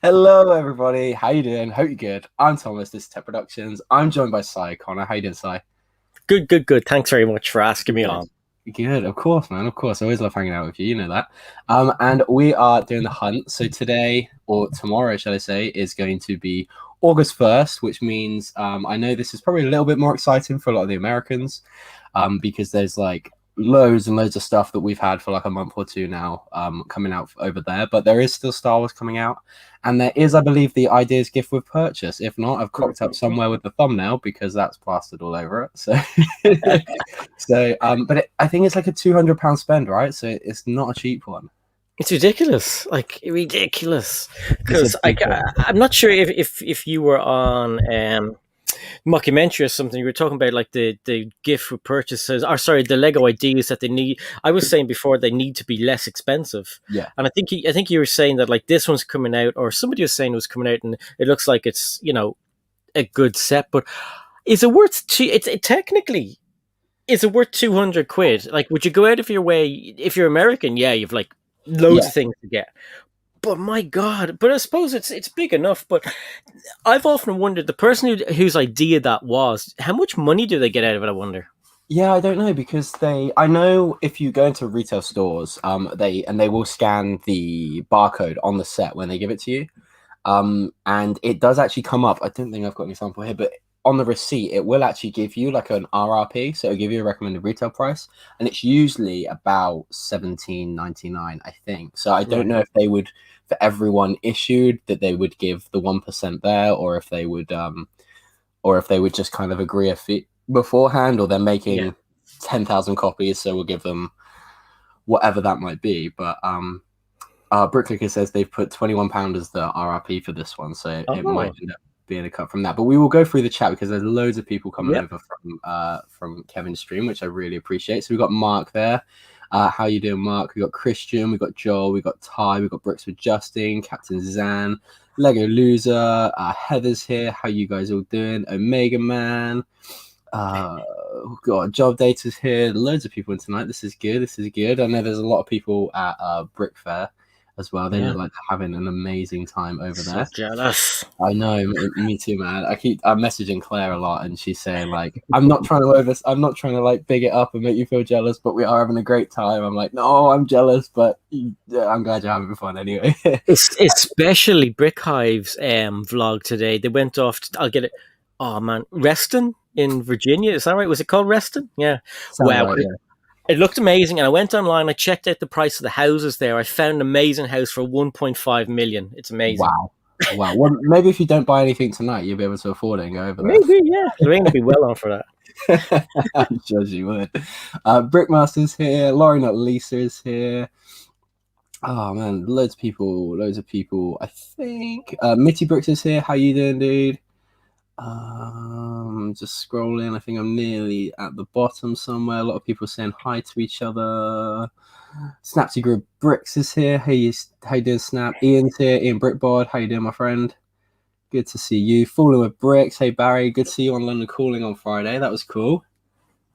Hello, everybody. How you doing? Hope you're good. I'm Thomas. This is Tech Productions. I'm joined by Sai Connor. How you doing, Sai? Good, good, good. Thanks very much for asking me Good. on. Good. Of course, man. Of course. I always love hanging out with you. You know that. And we are doing the hunt. So today, or tomorrow, shall I say, is going to be August 1st, which means I know this is probably a little bit more exciting for a lot of the Americans, because there's like loads and loads of stuff that we've had for like a month or two now coming out over there. But there is still Star Wars coming out. And there is, I believe, the Ideas Gift with Purchase. If not, I've cocked up somewhere with the thumbnail because that's plastered all over it. So, but I think it's like a £200 spend, right? So it's not a cheap one. It's ridiculous, like ridiculous. It's a Because big one. I'm not sure if you were on mockumentary or something. You were talking about like the gift for purchases, or sorry, the Lego ideas that they need. I was saying before they need to be less expensive, Yeah. and I think you were saying that like this one's coming out, or somebody was saying it was coming out, and it looks like it's a good set, but is it worth technically? Is it worth 200 quid? Like, would you go out of your way if you're American? Yeah, you've like loads Yeah. of things to get. But my God, but I suppose it's big enough. But I've often wondered the person whose idea that was, how much money do they get out of it? I wonder. Yeah, I don't know because I know if you go into retail stores, they will scan the barcode on the set when they give it to you. And it does actually come up. I don't think I've got an example here, but on the receipt, it will actually give you like an RRP, so it'll give you a recommended retail price, and it's usually about 17.99, I think. So I don't Right. know if they would, for everyone issued, that they would give the 1% there, or if they would just kind of agree a fee beforehand, or they're Yeah. making 10,000 copies, so we'll give them whatever that might be. But Bricklicker says they've put £21 as the RRP for this one, so it might Oh. end up being a cut from that. But we will go through the chat because there's loads of people coming Yep. over from Kevin's stream, which I really appreciate. So we've got Mark there. How you doing, Mark? We got Christian, we got Joel, we got Ty, we got Brooks with Justin, Captain Zan, Lego Loser, Heather's here. How you guys all doing? Omega Man. God, Job Data's here. Loads of people in tonight. This is good. This is good. I know there's a lot of people at Brick Fair as well. They Yeah. look like they're having an amazing time over So there. jealous. I know, me too, man. I'm messaging Claire a lot, and she's saying like, I'm not trying to like big it up and make you feel jealous, but we are having a great time. I'm like, no, I'm jealous, but yeah, I'm glad you're having fun anyway. Especially Brick Hive's vlog today. They went off. I'll get it. Oh man, Reston in Virginia. Is that right? Was it called Reston? Yeah. Sounds Wow. right, yeah. It looked amazing, and I went online. I checked out the price of the houses there. I found an amazing house for 1.5 million. It's amazing. Wow, wow. Well, maybe if you don't buy anything tonight, you'll be able to afford it and go over there. Maybe, yeah. Lorraine will be well on for that. I'm sure she would. Brickmaster's here. Laurie, not Lisa, is here. Oh man, loads of people, loads of people. I think Mitty Brooks is here. How you doing, dude? Just scrolling. I think I'm nearly at the bottom somewhere. A lot of people saying hi to each other. Snapsy Group Bricks is here. How you doing, Snap? Ian's here. Ian Brickbod. How you doing, my friend? Good to see you. Falling with Bricks. Hey Barry, good to see you on London Calling on Friday. That was cool.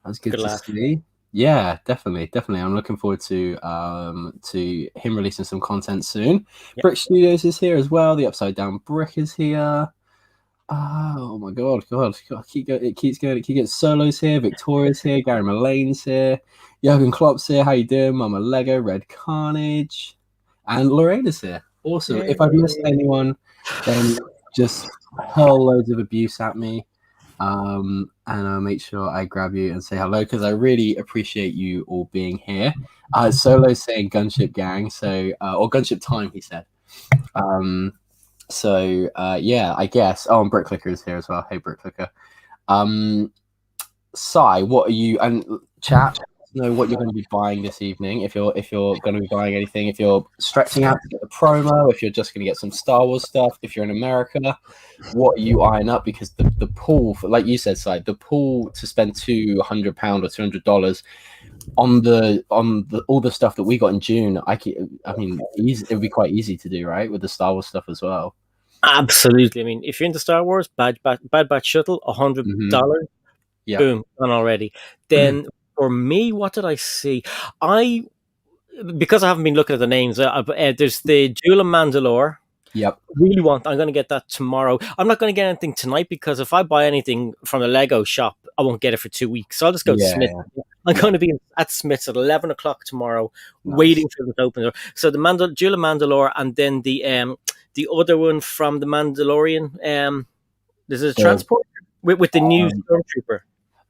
That was good Good to laugh. see. Yeah, definitely. I'm looking forward to him releasing some content soon. Yep. Brick Studios is here as well. The Upside Down Brick is here. Oh my god, it keeps going. It keeps getting Solo's here. Victoria's here. Gary Mullane's here. Jurgen Klopp's here. How you doing, Mama Lego? Red Carnage, and Lorraine is here. Awesome. Yay. If I've missed anyone, then just hurl loads of abuse at me. And I'll make sure I grab you and say hello because I really appreciate you all being here. Solo's saying Gunship Gang, so or Gunship Time, he said. Yeah, I guess. Oh, and Bricklicker is here as well. Hey, Bricklicker. Sai, what are you and chat? Know what you're going to be buying this evening. If you're going to be buying anything, if you're stretching out to get the promo, if you're just going to get some Star Wars stuff, if you're in America, what are you eyeing up? Because the pool, for, like you said, Sai, the pool to spend £200 or $200 on the all the stuff that we got in June. I mean, it would be quite easy to do, right, with the Star Wars stuff as well. Absolutely. I mean, if you're into Star Wars, Bad Batch Shuttle, $100. Yeah. Boom, done already. Then for me, what did I see? I because I haven't been looking at the names. There's the Jewel of Mandalore. Yep. Really want. I'm going to get that tomorrow. I'm not going to get anything tonight because if I buy anything from the Lego shop, I won't get it for 2 weeks. So I'll just go to Yeah. Smith. I'm going to be at Smith's at 11 o'clock tomorrow, Nice. waiting for them to open the door. So the Jewel of Mandalore, and then the other one from the Mandalorian. This is a transport with the new Stormtrooper.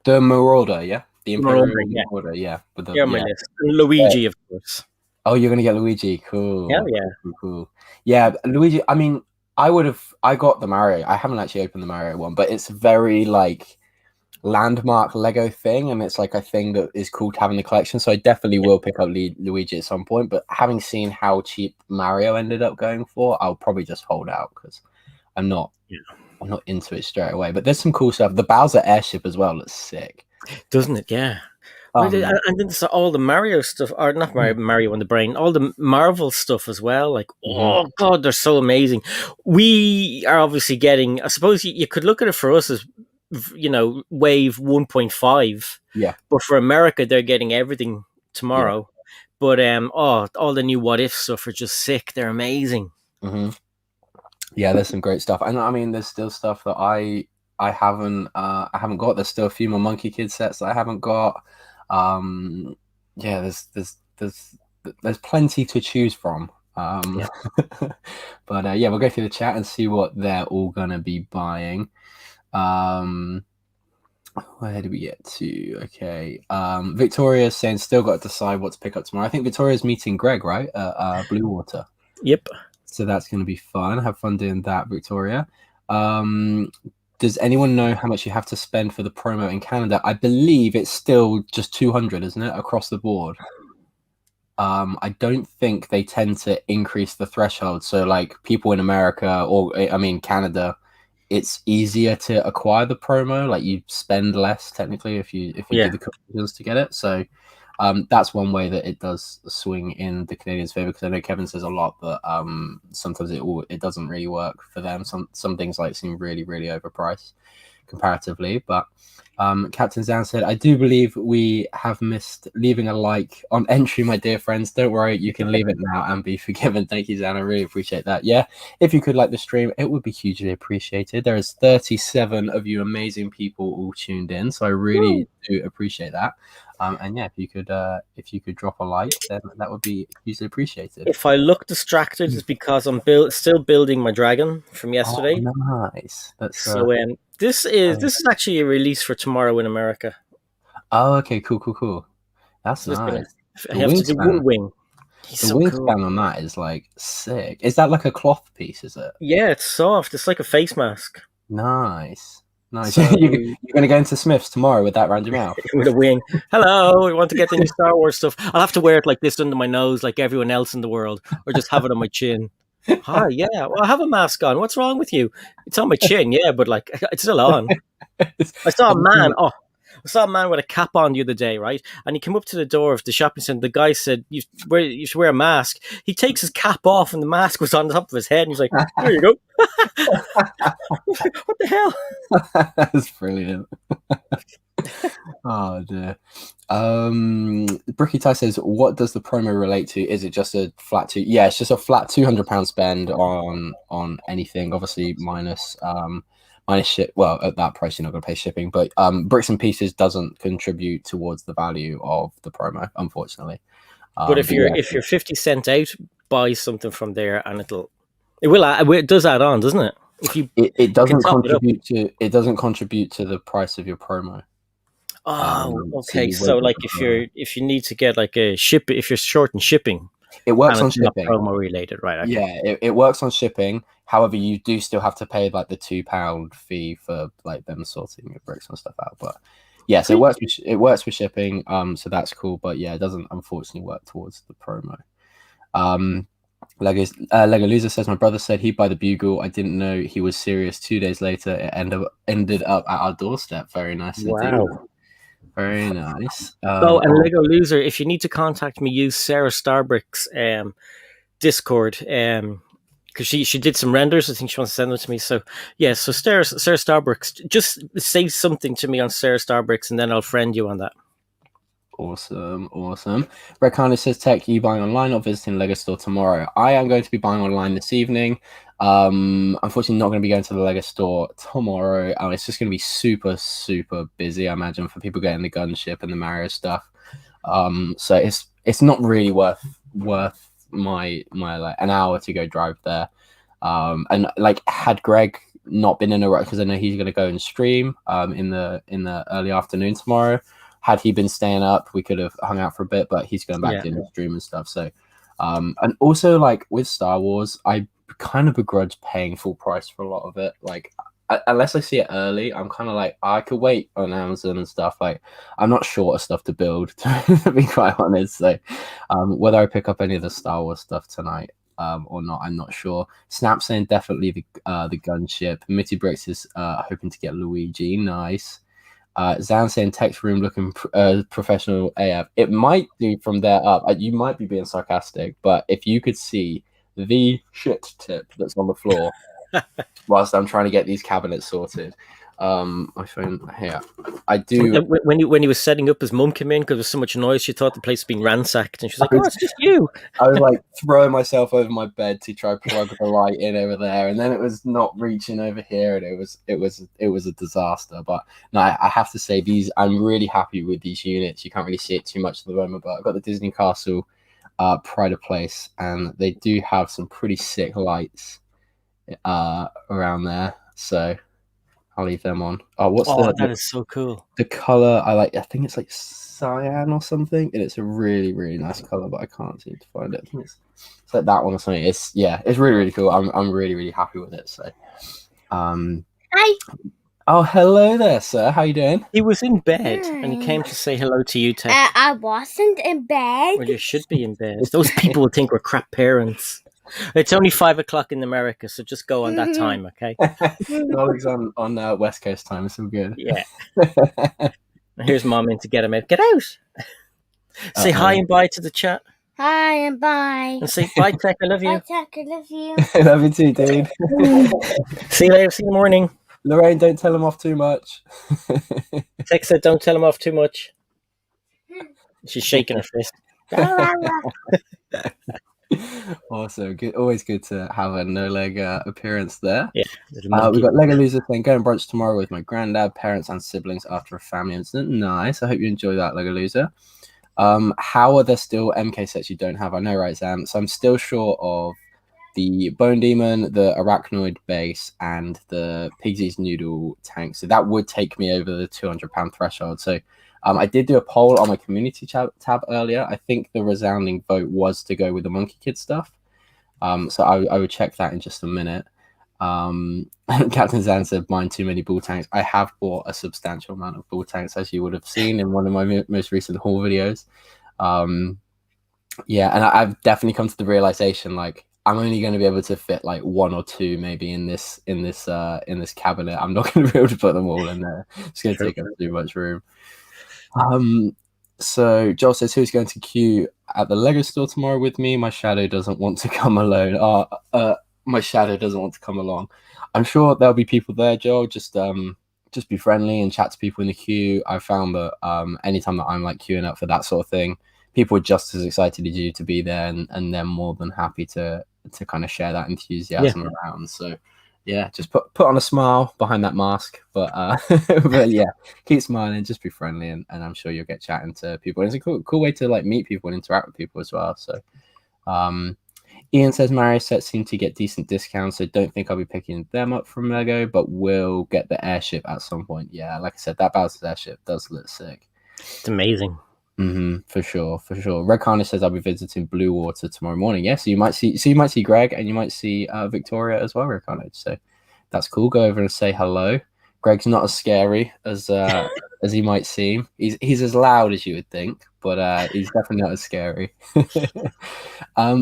The Marauder, yeah, the Imperial Marauder, yeah. With the, my list. And Luigi, of course. Oh, you're gonna get Luigi. Cool. Hell yeah. Cool. Yeah, Luigi. I mean, I got the Mario. I haven't actually opened the Mario one, but it's very like landmark Lego thing, and it's like a thing that is cool to have in the collection. So I definitely will pick up Luigi at some point. But having seen how cheap Mario ended up going for, I'll probably just hold out because I'm not into it straight away. But there's some cool stuff. The Bowser airship as well looks sick, doesn't it? Yeah. And then all the Mario stuff, or not Mario on the brain, all the Marvel stuff as well. Like, oh god, they're so amazing. We are obviously getting. I suppose you could look at it for us as, wave 1.5. Yeah. But for America, they're getting everything tomorrow. Yeah. But all the new What If stuff are just sick. They're amazing. Mm-hmm. Yeah, there's some great stuff, and I mean, there's still stuff that I haven't got. There's still a few more Monkey Kid sets that I haven't got. Yeah, there's plenty to choose from. But yeah, we'll go through the chat and see what they're all gonna be buying. Where did we get to? Okay, Victoria's saying still got to decide what to pick up tomorrow. I think Victoria's meeting Greg, right? Blue Water. Yep. So that's going to be fun. Have fun doing that, Victoria. Does anyone know how much you have to spend for the promo in Canada? I believe it's still just 200, isn't it, across the board? I don't think they tend to increase the threshold. So, like, people in America or, I mean, Canada, it's easier to acquire the promo. Like, you spend less, technically, if you do the conversions to get it. So, that's one way that it does swing in the Canadians' favor, because I know Kevin says a lot that sometimes it doesn't really work for them. Some things like seem really, really overpriced comparatively. But Captain Zan said, I do believe we have missed leaving a like on entry, my dear friends. Don't worry, you can leave it now and be forgiven. Thank you, Zan. I really appreciate that. Yeah, if you could like the stream, it would be hugely appreciated. There is 37 of you amazing people all tuned in, so I really do appreciate that. And yeah, if you could drop a like, then that would be hugely appreciated. If I look distracted, it's because I'm still building my dragon from yesterday. Oh, nice. That's so. This is actually a release for tomorrow in America. Oh, okay, cool. That's nice. I have to do one wing. The wingspan on that is like sick. Is that like a cloth piece? Is it? Yeah, it's soft. It's like a face mask. Nice. So you're going to go into Smith's tomorrow with that around your mouth? With a wing. Hello, I want to get the new Star Wars stuff. I'll have to wear it like this under my nose like everyone else in the world, or just have it on my chin. Hi, yeah. Well, I have a mask on. What's wrong with you? It's on my chin, yeah, but like it's still on. I saw a man with a cap on the other day, right? And he came up to the door of the shopping center. The guy said, "You should wear a mask." He takes his cap off, and the mask was on top of his head. And he's like, "There you go." What the hell? That's brilliant. Oh dear. Bricky Ty says, what does the promo relate to? Is it just a flat it's just a flat £200 spend on anything, obviously minus ship. Well, at that price you're not going to pay shipping, but bricks and pieces doesn't contribute towards the value of the promo, unfortunately. But if you're 50 cents out, buy something from there, and it does add on, doesn't it? It doesn't contribute to the price of your promo. Oh, okay. So like if you need to get like a ship, if you're short in shipping, it works on shipping. Promo related, right? Okay. Yeah, it works on shipping. However, you do still have to pay like the £2 fee for like them sorting your bricks and stuff out. But yeah, so it works with shipping. So that's cool. But yeah, it doesn't unfortunately work towards the promo. Lego Loser says, my brother said he'd buy the Bugle. I didn't know he was serious. 2 days later, it ended up at our doorstep. Very nice. Wow. Very nice. And Lego Loser, if you need to contact me, use Sarah Starbrick's Discord, because she did some renders. I think she wants to send them to me. So yeah, so Sarah Starbrick's, just say something to me on Sarah Starbrick's, and then I'll friend you on that. Awesome. Red Kindness says, Tech, you buying online or visiting Lego store tomorrow? I am going to be buying online this evening. Unfortunately, not going to be going to the Lego store tomorrow. It's just going to be super busy, I imagine, for people getting the gunship and the Mario stuff. So it's not really worth my like an hour to go drive there. And like, had Greg not been in a rush, because I know he's going to go and stream in the early afternoon tomorrow. Had he been staying up, we could have hung out for a bit, but he's going back to the stream and stuff. So, and also, like, with Star Wars, I kind of begrudge paying full price for a lot of it. Like, unless I see it early, I'm kind of like, I could wait on Amazon and stuff. Like, I'm not short of stuff to build, to be quite honest. So, whether I pick up any of the Star Wars stuff tonight or not, I'm not sure. Snap saying definitely the gunship. Mitty Bricks is hoping to get Luigi. Nice. Zan saying text room looking professional AF. It might do from there up. You might be being sarcastic, but if you could see the shit tip that's on the floor whilst I'm trying to get these cabinets sorted. My phone here. I do. When he was setting up, his mum came in because there was so much noise. She thought the place was being ransacked, and she was like, "Oh, it's just you." I was like throwing myself over my bed to try plug the light in over there, and then it was not reaching over here, and it was a disaster. But no, I have to say, I'm really happy with these units. You can't really see it too much at the moment, but I've got the Disney Castle Pride of Place, and they do have some pretty sick lights around there. So I'll leave them on. That is so cool. The color I like. I think it's like cyan or something, and it's a really nice color, but I can't seem to find it. I think it's like that one or something. It's really cool. I'm really happy with it. So, Hi. Oh, hello there, sir. How you doing? He was in bed, and he came to say hello to you, Tech. I wasn't in bed. Well, you should be in bed. Those people would think we're crap parents. It's only 5 o'clock in America, so just go on that time, okay? Oleg's on West Coast time. It's all good. Yeah. Here's Mom in to get him out. Get out! Say hi and bye to the chat. Hi and bye. And say bye, Tech. I love you. Bye, Tech. I love you. I love you too, dude. See you later. See you in the morning. Lorraine, don't tell him off too much. Tech said, "Don't tell him off too much." She's shaking her fist. Awesome. Good. Always good to have a no leg appearance there. Yeah. We've got Lego Loser saying, going brunch tomorrow with my granddad, parents, and siblings after a family incident. Nice. I hope you enjoy that, Lego Loser. How are there still MK sets you don't have? I know, right, Sam? So I'm still short of the Bone Demon, the Arachnoid base, and the Pigsy's Noodle tank. So that would take me over the £200 threshold. So I did do a poll on my community tab earlier. I think the resounding vote was to go with the Monkey Kid stuff. So I would check that in just a minute. Captain Zan said, mine too many bull tanks. I have bought a substantial amount of bull tanks, as you would have seen in one of my most recent haul videos. Yeah, and I've definitely come to the realization, like, I'm only going to be able to fit like one or two maybe in this cabinet. I'm not going to be able to put them all in there. It's going to take up too much room. So Joel says, who's going to queue at the Lego store tomorrow with me? My shadow doesn't want to come alone. My shadow doesn't want to come along. I'm sure there'll be people there, Joel. Just be friendly and chat to people in the queue. I found that anytime that I'm like queuing up for that sort of thing, people are just as excited as you to be there, and they're more than happy to kind of share that enthusiasm around. So yeah, just put on a smile behind that mask, but but yeah, keep smiling, just be friendly, and I'm sure you'll get chatting to people. And it's a cool way to like meet people and interact with people as well. So Ian says Mario sets seem to get decent discounts, so don't think I'll be picking them up from Lego, but we'll get the airship at some point. Yeah, like I said, that Bowser's airship does look sick. It's amazing. For sure. Red Carnage says I'll be visiting Blue Water tomorrow morning. Yeah, so you might see Greg, and you might see Victoria as well, Red Carnage. So that's cool. Go over and say hello. Greg's not as scary as as he might seem. He's as loud as you would think, but he's definitely not as scary.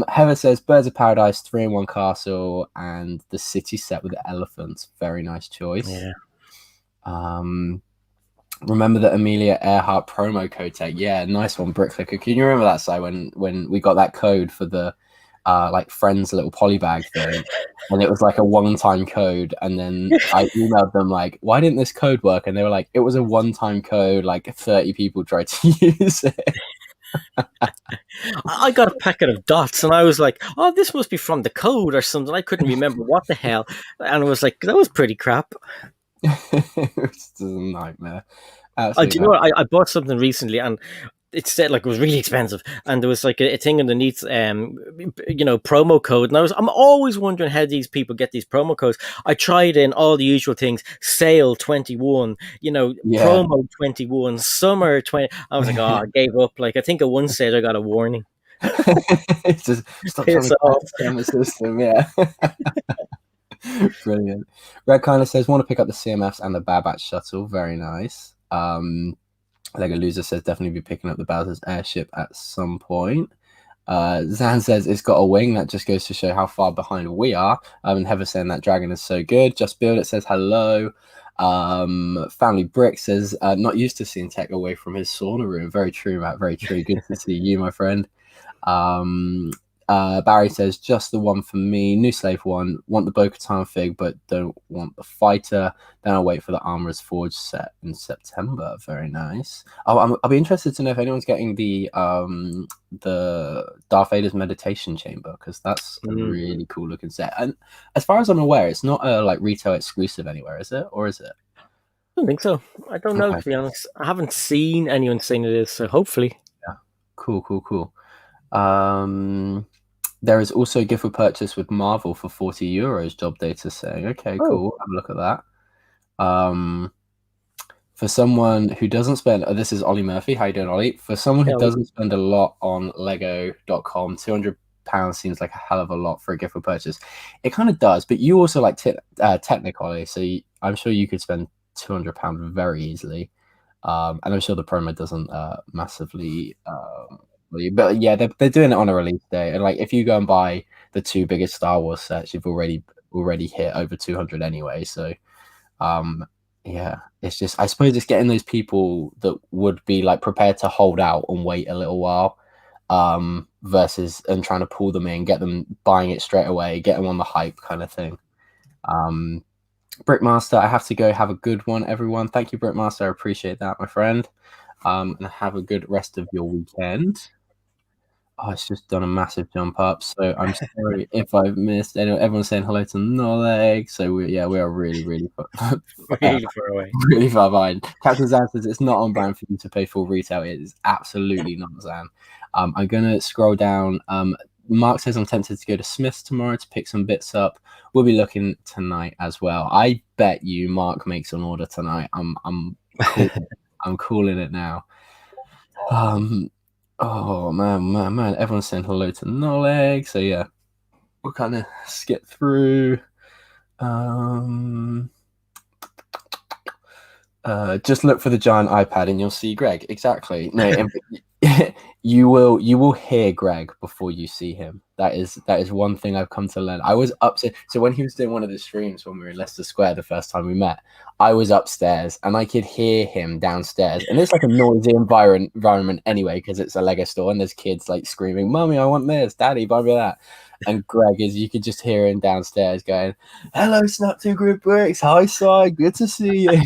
Heather says Birds of Paradise, 3-in-1 castle, and the city set with the elephants. Very nice choice. Yeah. Remember the Amelia Earhart promo code tag? Yeah, nice one, Bricklicker. Can you remember that, Si, when we got that code for the like Friends little polybag thing, and it was like a one-time code. And then I emailed them like, "Why didn't this code work?" And they were like, "It was a one-time code. Like 30 people tried to use it." I got a packet of dots, and I was like, "Oh, this must be from the code or something." I couldn't remember what the hell, and I was like, "That was pretty crap." It was just a nightmare. Do you know what? I bought something recently, and it said like it was really expensive, and there was like a thing underneath, promo code. And I'm always wondering how these people get these promo codes. I tried in all the usual things: sale 21, promo 21, summer 20. I was like, oh, I gave up. Like I think at one stage I got a warning. It's just stop trying to scam the system. Yeah. Brilliant. Red kind of says, want to pick up the CMFs and the Babat shuttle. Very nice. Lego Loser says, definitely be picking up the Bowser's airship at some point. Zan says, it's got a wing. That just goes to show how far behind we are. And Heather saying that dragon is so good. Just Build It says, hello. Family Brick says, not used to seeing Tech away from his sauna room. Very true, Matt. Very true. Good to see you, my friend. Barry says, just the one for me. New Slave one. Want the Bo-Katan fig, but don't want the fighter. Then I'll wait for the Armorer's Forge set in September. Very nice. Oh, I'll be interested to know if anyone's getting the Darth Vader's meditation chamber, because that's a really cool looking set. And as far as I'm aware, it's not a like retail exclusive anywhere, is it? Or is it? I don't think so. I don't know, to be honest. I haven't seen anyone saying it is, so hopefully. Yeah. Cool. There is also a gift for purchase with Marvel for €40, job data saying. Okay, cool. Have a look at that. For someone who doesn't spend, this is Ollie Murphy. How you doing, Ollie? For someone who doesn't spend a lot on Lego.com, £200 seems like a hell of a lot for a gift for purchase. It kind of does, but you also like Technic, Ollie, so I'm sure you could spend £200 very easily. And I'm sure the promo doesn't massively... but yeah, they're doing it on a release day, and like if you go and buy the 2 biggest Star Wars sets, you've already hit over 200 anyway. So, yeah, it's just, I suppose it's getting those people that would be like prepared to hold out and wait a little while, versus and trying to pull them in, get them buying it straight away, get them on the hype kind of thing. Brickmaster, I have to go. Have a good one, everyone. Thank you, Brickmaster. I appreciate that, my friend. And have a good rest of your weekend. Oh, it's just done a massive jump up, so I'm sorry if I've missed anyone. Everyone's saying hello to Noleg, so we are really far, really far away, really far behind. Captain Zan says it's not on brand for you to pay full retail. It is absolutely not, Zan. I'm gonna scroll down. Mark says I'm tempted to go to Smith's tomorrow to pick some bits up. We'll be looking tonight as well. I bet you Mark makes an order tonight. I'm calling it now. Oh man, everyone's saying hello to Noleg, so yeah, we'll kind of skip through. Just look for the giant iPad and you'll see Greg. Exactly. No, you will hear Greg before you see him. That is one thing I've come to learn. I was upstairs, so when he was doing one of the streams when we were in Leicester Square the first time we met, I was upstairs and I could hear him downstairs, and it's like a noisy environment anyway because it's a Lego store and there's kids like screaming, "Mummy, I want this! Daddy, buy me that!" And Greg you could just hear him downstairs going, "Hello, Snap 2 Group Bricks. Hi, Si. Good to see you."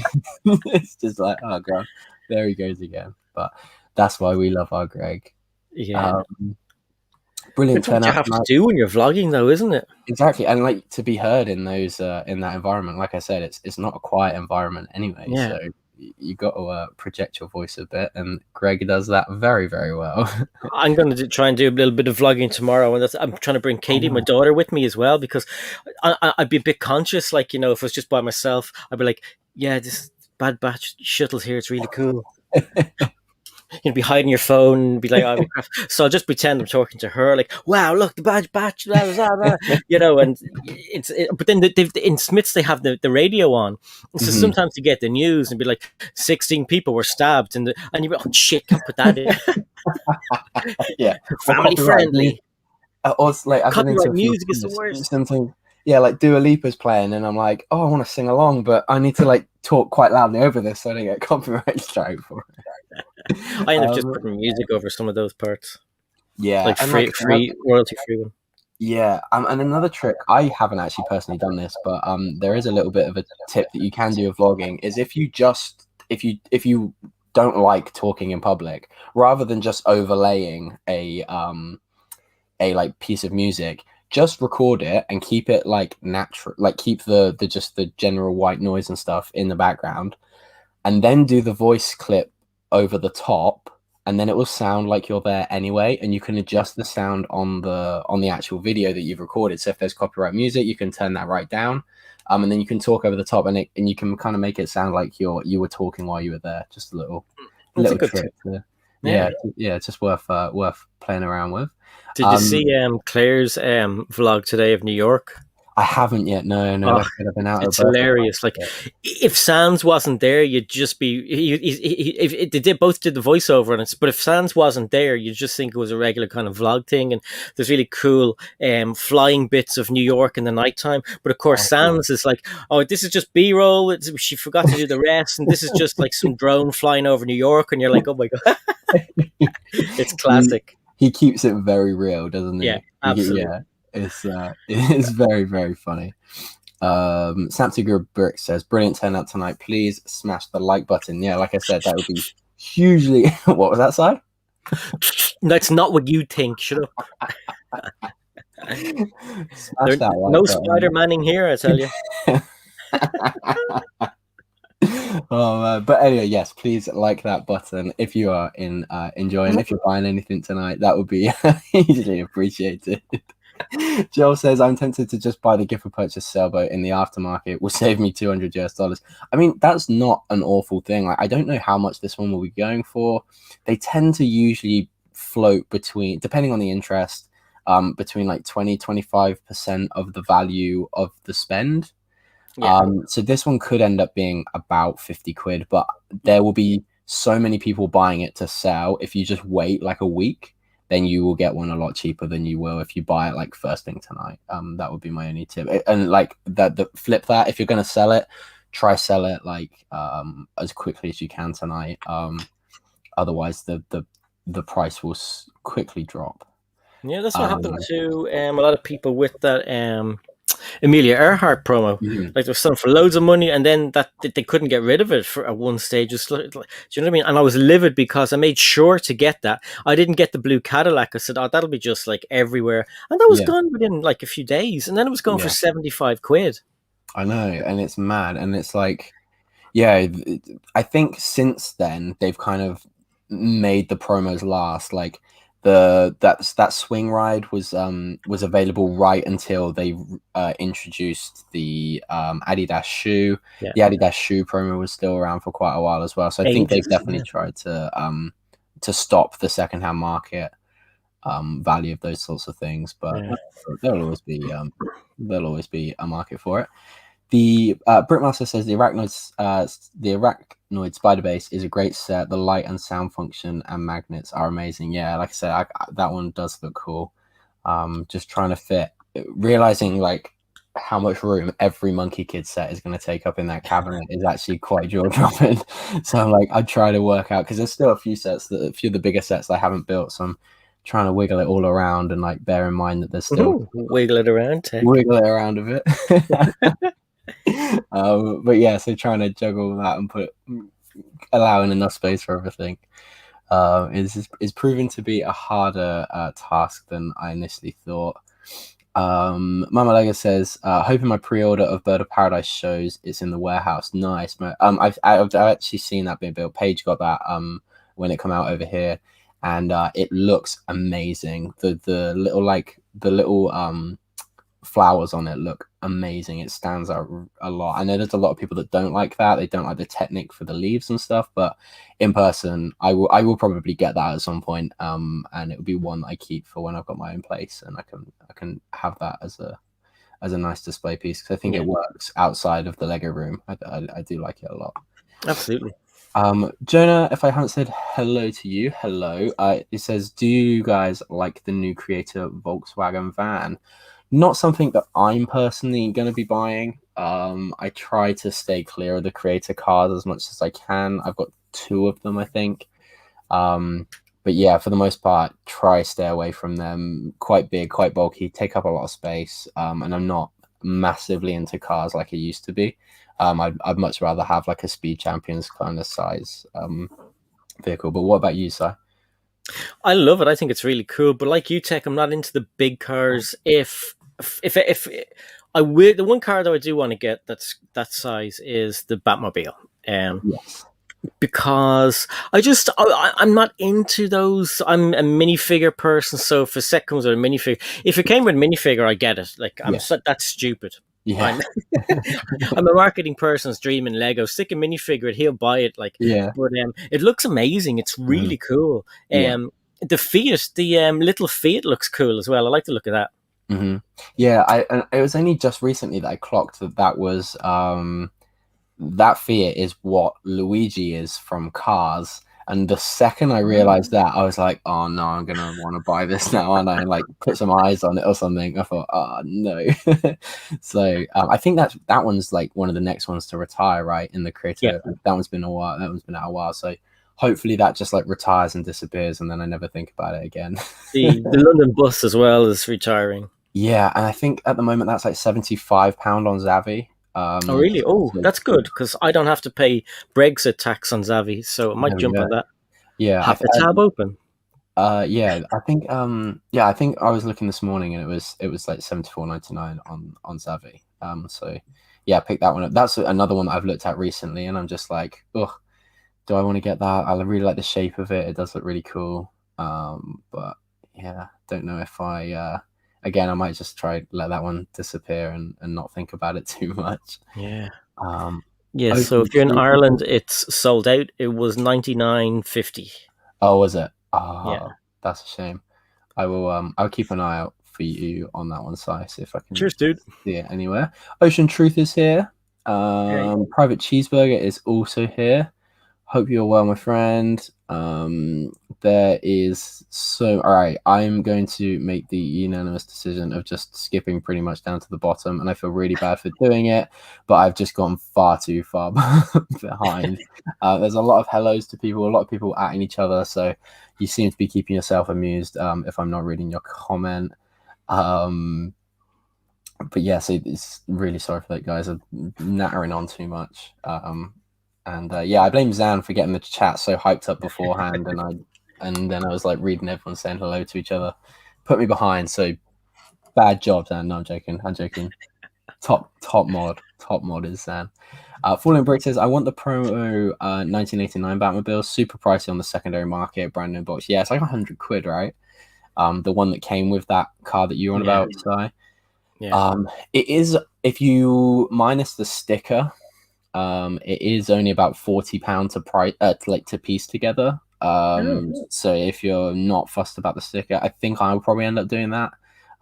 It's just like, oh god, there he goes again. But that's why we love our Greg. Yeah. Brilliant. It's what you have to do when you're vlogging, though, isn't it? Exactly, and like to be heard in those in that environment. Like I said, it's not a quiet environment anyway. Yeah. So you got to project your voice a bit, and Greg does that very, very well. I'm going to try and do a little bit of vlogging tomorrow, and I'm trying to bring Katie, my daughter, with me as well, because I'd be a bit conscious. Like, if it was just by myself, I'd be like, "Yeah, this Bad Batch shuttle's here. It's really cool." You'd be hiding your phone and be like, "Oh, so I'll just pretend I'm talking to her, like, wow, look, the batch, blah, blah, blah. And but then in Smiths, they have the radio on. So sometimes you get the news and be like, 16 people were stabbed, and you're like, oh, shit, can't put that in. Yeah. Family friendly. Also, like, copyright music is the worst. Something, yeah, like Dua Lipa's playing, and I'm like, oh, I want to sing along, but I need to like talk quite loudly over this so I don't get copyright strike for it. I end up just putting music over some of those parts. Yeah, like free royalty free one. Yeah, and another trick, I haven't actually personally done this, but there is a little bit of a tip that you can do with vlogging is if you don't like talking in public, rather than just overlaying a like piece of music, just record it and keep it like natural, like keep the just the general white noise and stuff in the background, and then do the voice clip over the top, and then it will sound like you're there anyway, and you can adjust the sound on the actual video that you've recorded. So if there's copyright music, you can turn that right down, and then you can talk over the top, and you can kind of make it sound like you were talking while you were there. Just a That's a little good trick tip. to, Yeah. yeah, it's just worth playing around with. Did you see Claire's vlog today of New York? I haven't yet. No, Oh, like I said, I've been out of it's birthday. hilarious. Like, if Sans wasn't there, you'd just be. If they both did the voiceover on it, but if Sans wasn't there, you'd just think it was a regular kind of vlog thing. And there's really cool flying bits of New York in the nighttime. But of course, Sans is like, oh, this is just B-roll. She forgot to do the rest, and this is just like some drone flying over New York, and you're like, oh my god, it's classic. He keeps it very real, doesn't he? Yeah, absolutely. Yeah, it's very, very funny. Samtiger Brick says, brilliant turnout tonight. Please smash the like button. Yeah, like I said, that would be hugely. What was that side? That's not what you think. Shut up. No Spider-Manning here, I tell you. But anyway, yes, please like that button if you are enjoying. If you're buying anything tonight, that would be hugely appreciated. Joel says, I'm tempted to just buy the gift for purchase sailboat in the aftermarket. Will save me $200 US. I mean, that's not an awful thing. Like, I don't know how much this one will be going for. They tend to usually float between, depending on the interest, between like 20-25% of the value of the spend. Yeah. So this one could end up being about 50 quid, but there will be so many people buying it to sell. If you just wait like a week, then you will get one a lot cheaper than you will if you buy it like first thing tonight. That would be my only tip. And like the flip that, if you're going to sell it, try sell it like as quickly as you can tonight. Otherwise the price will quickly drop. Yeah, that's what happened to a lot of people with that Amelia Earhart promo. Like they were selling for loads of money, and then that they couldn't get rid of it for at one stage. Do you know what I mean? And I was livid because I made sure to get that. I didn't get the blue Cadillac. I said, "Oh, that'll be just like everywhere," and that was gone within like a few days. And then it was going for 75 quid. I know, and it's mad, and it's like, yeah, I think since then they've kind of made the promos last. Like that swing ride was available right until they introduced the Adidas shoe. The Adidas shoe promo was still around for quite a while as well. So I think they've definitely tried to stop the secondhand market value of those sorts of things. But there'll always be a market for it. The Brickmaster says the Arachnoid Spider Base is a great set. The light and sound function and magnets are amazing. Yeah, like I said, that one does look cool. Just trying to fit, realizing like how much room every Monkey Kid set is going to take up in that cabinet is actually quite jaw dropping. So I'm like, I try to work out because there's still a few of the bigger sets that I haven't built. So I'm trying to wiggle it all around and like bear in mind that there's still wiggle it around a bit. But yeah, so trying to juggle that and allowing enough space for everything is proven to be a harder task than I initially thought. Mama Lega says, hoping my pre-order of Bird of Paradise shows it's in the warehouse. Nice. I've actually seen that being built. Paige got that when it come out over here, and it looks amazing. The little flowers on it look amazing. It stands out a lot. I know there's a lot of people that don't like that. They don't like the technique for the leaves and stuff, but in person I will probably get that at some point, and it will be one that I keep for when I've got my own place, and I can have that as a nice display piece, because I think it works outside of the Lego room. I do like it a lot. Absolutely. Jonah, if I haven't said hello to you, hello. It says, do you guys like the new Creator Volkswagen van? Not something that I'm personally going to be buying. I try to stay clear of the Creator cars as much as I can. I've got 2 of them, I think. But but yeah, for the most part, try stay away from them. Quite big, quite bulky, take up a lot of space. And I'm not massively into cars like I used to be. I'd much rather have like a Speed Champions kind of size vehicle. But what about you, Si? I love it. I think it's really cool. But like you, Tech, I'm not into the big cars. If I will, the one car that I do want to get that's that size is the Batmobile. Yes. Because I'm not into those. I'm a minifigure person, so if a set comes with a minifigure, if it came with a minifigure, I get it. Like that's stupid. Yeah. I'm a marketing person's dream in Lego. Stick a minifigure, he'll buy it. Like, yeah, but it looks amazing. It's really cool. The Fiat, the little Fiat looks cool as well. I like the look of that. Mm-hmm. Yeah, it was only just recently that I clocked that was that Fiat is what Luigi is from Cars. And the second I realized that, I was like, oh no, I'm going to want to buy this now. And I like put some eyes on it or something. I thought, oh no. So I think that one's like one of the next ones to retire, right? In the creator. Yeah. That one's been a while. That one's been out a while. So hopefully that just like retires and disappears. And then I never think about it again. The London bus as well is retiring. Yeah. And I think at the moment that's like £75 on Zavvi. Oh really? Oh, that's good because I don't have to pay Brexit tax on Zavvi, so I might jump on that. Yeah, have the tab open. Yeah, I think I think I was looking this morning and it was like £74.99 on Zavvi. So yeah, pick that one up. That's another one that I've looked at recently, and I'm just like, oh, do I want to get that? I really like the shape of it. It does look really cool. But yeah, don't know if I. Again, I might just try let that one disappear and not think about it too much. Yeah. Yeah. So if you're in Ireland, it's sold out. It was $99.50. Oh, was it? Oh, yeah. That's a shame. I will. I'll keep an eye out for you on that one, Si. See if I can. Cheers, dude. See it anywhere. Ocean Truth is here. Private Cheeseburger is also here. Hope you're well, my friend. There is all right. I'm going to make the unanimous decision of just skipping pretty much down to the bottom, and I feel really bad for doing it, but I've just gone far too far behind. There's a lot of hellos to people, a lot of people atting each other, so you seem to be keeping yourself amused. If I'm not reading your comment, but yeah, so it's really sorry for that, guys. I'm nattering on too much. And yeah, I blame Zan for getting the chat so hyped up beforehand, and then I was like reading everyone saying hello to each other, put me behind. So bad job, Zan. No, I'm joking. Top mod is Zan. Falling Brick says, I want the promo 1989 Batmobile, super pricey on the secondary market, brand new box. Yeah, it's like £100, right? The one that came with that car that you're on about, Si. Yeah. It is, if you minus the sticker. It is only about £40 to piece together. So if you're not fussed about the sticker, I think I'll probably end up doing that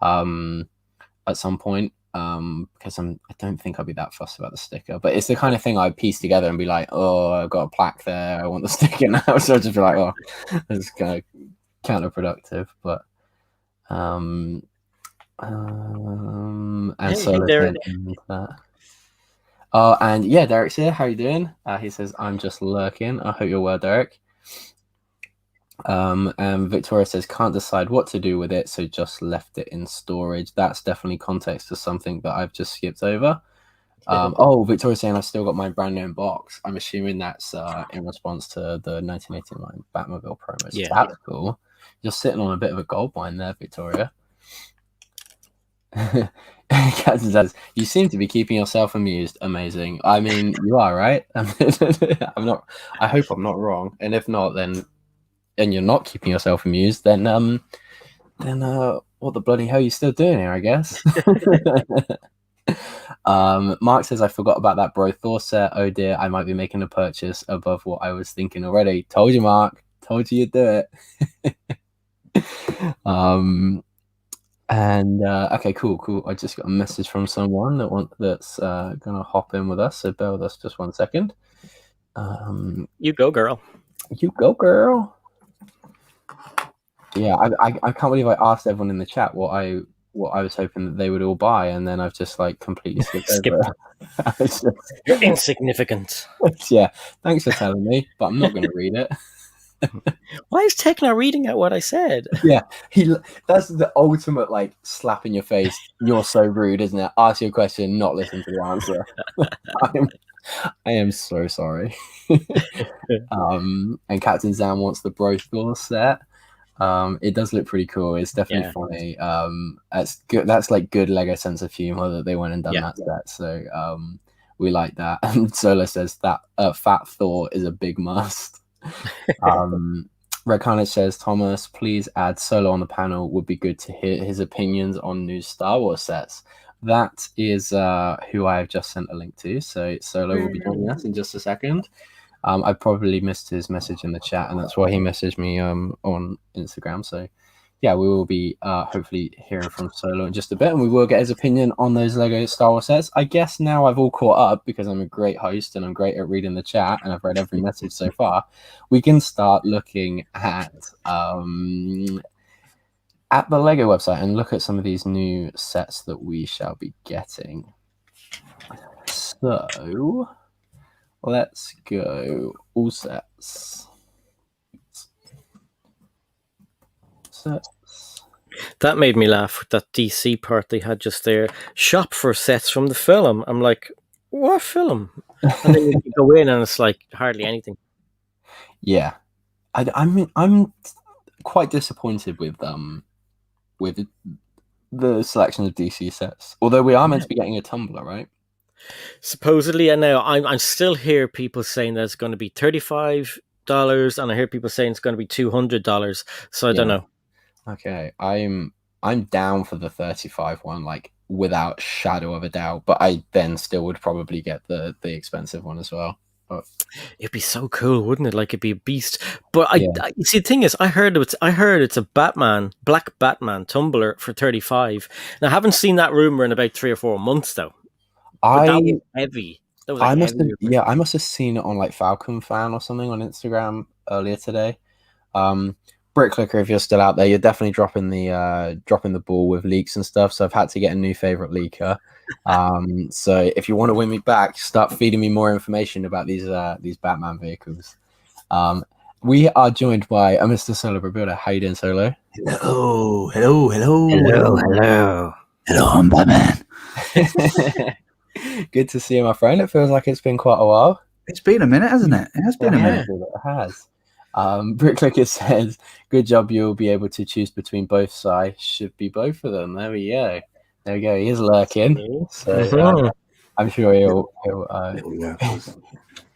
at some point, because I don't think I'll be that fussed about the sticker. But it's the kind of thing I'd piece together and be like, oh, I've got a plaque there, I want the sticker now. So I'd just be like, oh, it's kind of counterproductive. But and so that. Oh, and yeah, Derek's here. How you doing? He says, I'm just lurking. I hope you're well, Derek. And Victoria says, can't decide what to do with it, so just left it in storage. That's definitely context to something that I've just skipped over. Oh, Victoria's saying I've still got my brand new box. I'm assuming that's in response to the 1989 Batmobile promos. Yeah, that's cool. You're sitting on a bit of a gold mine there, Victoria. Captain says, you seem to be keeping yourself amused. Amazing. I mean, you are, right? I'm not. I hope I'm not wrong. And if not, then, and you're not keeping yourself amused, then what the bloody hell are you still doing here? I guess. Mark says, I forgot about that Bro Thor set. Oh dear, I might be making a purchase above what I was thinking already. Told you, Mark. Told you you'd do it. And okay, cool. I just got a message from someone that's gonna hop in with us. So bear with us just 1 second. You go, girl. You go, girl. Yeah, I can't believe I asked everyone in the chat what I was hoping that they would all buy, and then I've just like completely skipped over it. You're insignificant. Yeah, thanks for telling me, but I'm not going to read it. Why is Tech not reading out what I said? Yeah, that's the ultimate like slap in your face. You're so rude, isn't it? Ask you a question, not listen to the answer. I am so sorry. And Captain Zam wants the Brothor set. It does look pretty cool. It's definitely funny. That's good. That's like good Lego sense of humor that they went and done that set. So we like that. And Solo says that Fat Thor is a big must. Red Carnage says, Thomas, please add Solo on the panel. Would be good to hear his opinions on new Star Wars sets. That is who I have just sent a link to. So Solo will be joining us in just a second. I probably missed his message in the chat, and that's why he messaged me on Instagram. So yeah, we will be hopefully hearing from Solo in just a bit, and we will get his opinion on those Lego Star Wars sets. I guess now I've all caught up because I'm a great host and I'm great at reading the chat, and I've read every message so far. We can start looking at the Lego website and look at some of these new sets that we shall be getting. So let's go all sets. That made me laugh with that DC part they had just there. Shop for sets from the film. I'm like, what film? And then you go in and it's like hardly anything. Yeah, I'm quite disappointed with the selection of DC sets. Although we are meant to be getting a tumbler, right? Supposedly, and now I still hear people saying that it's going to be $35, and I hear people saying it's going to be $200. So I don't know. Okay, I'm down for the 35 one, like without shadow of a doubt. But I then still would probably get the expensive one as well. But it'd be so cool, wouldn't it? Like it'd be a beast. But I see. The thing is, I heard it's a black Batman tumbler for 35. Now I haven't seen that rumor in about 3 or 4 months though. That was heavy. That was I must have seen it on like Falcon Fan or something on Instagram earlier today. Bricklicker, if you're still out there, you're definitely dropping the ball with leaks and stuff. So I've had to get a new favorite leaker. So if you want to win me back, start feeding me more information about these Batman vehicles. We are joined by Mr. Solo Builder. How you doing, Solo? Hello. I'm Batman. Good to see you, my friend. It feels like it's been quite a while. It's been a minute, hasn't it? It has been a minute. It has. Bricklicker says, good job, you'll be able to choose between both sides. Should be both of them. There we go. He is lurking. So I'm sure he'll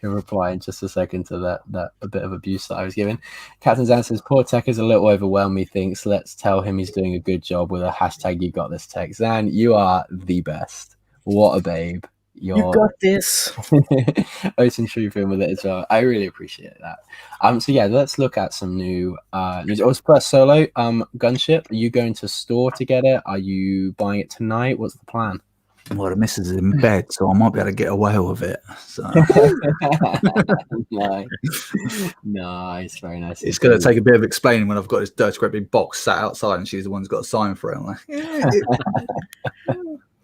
reply in just a second to that a bit of abuse that I was giving. Captain Zan says, poor Tech is a little overwhelmed, methinks. Let's tell him he's doing a good job with a hashtag you got this, Tech. Zan, you are the best. What a babe. You got this. Ocean Trooping with it as well. I really appreciate that. So yeah, let's look at some new news. First, Solo, Gunship. Are you going to store to get it? Are you buying it tonight? What's the plan? Well, the missus is in bed, so I might be able to get away with it. So. Nice, very nice. It's going to take a bit of explaining when I've got this dirty great big box sat outside and she's the one who's got to sign for it. I'm like,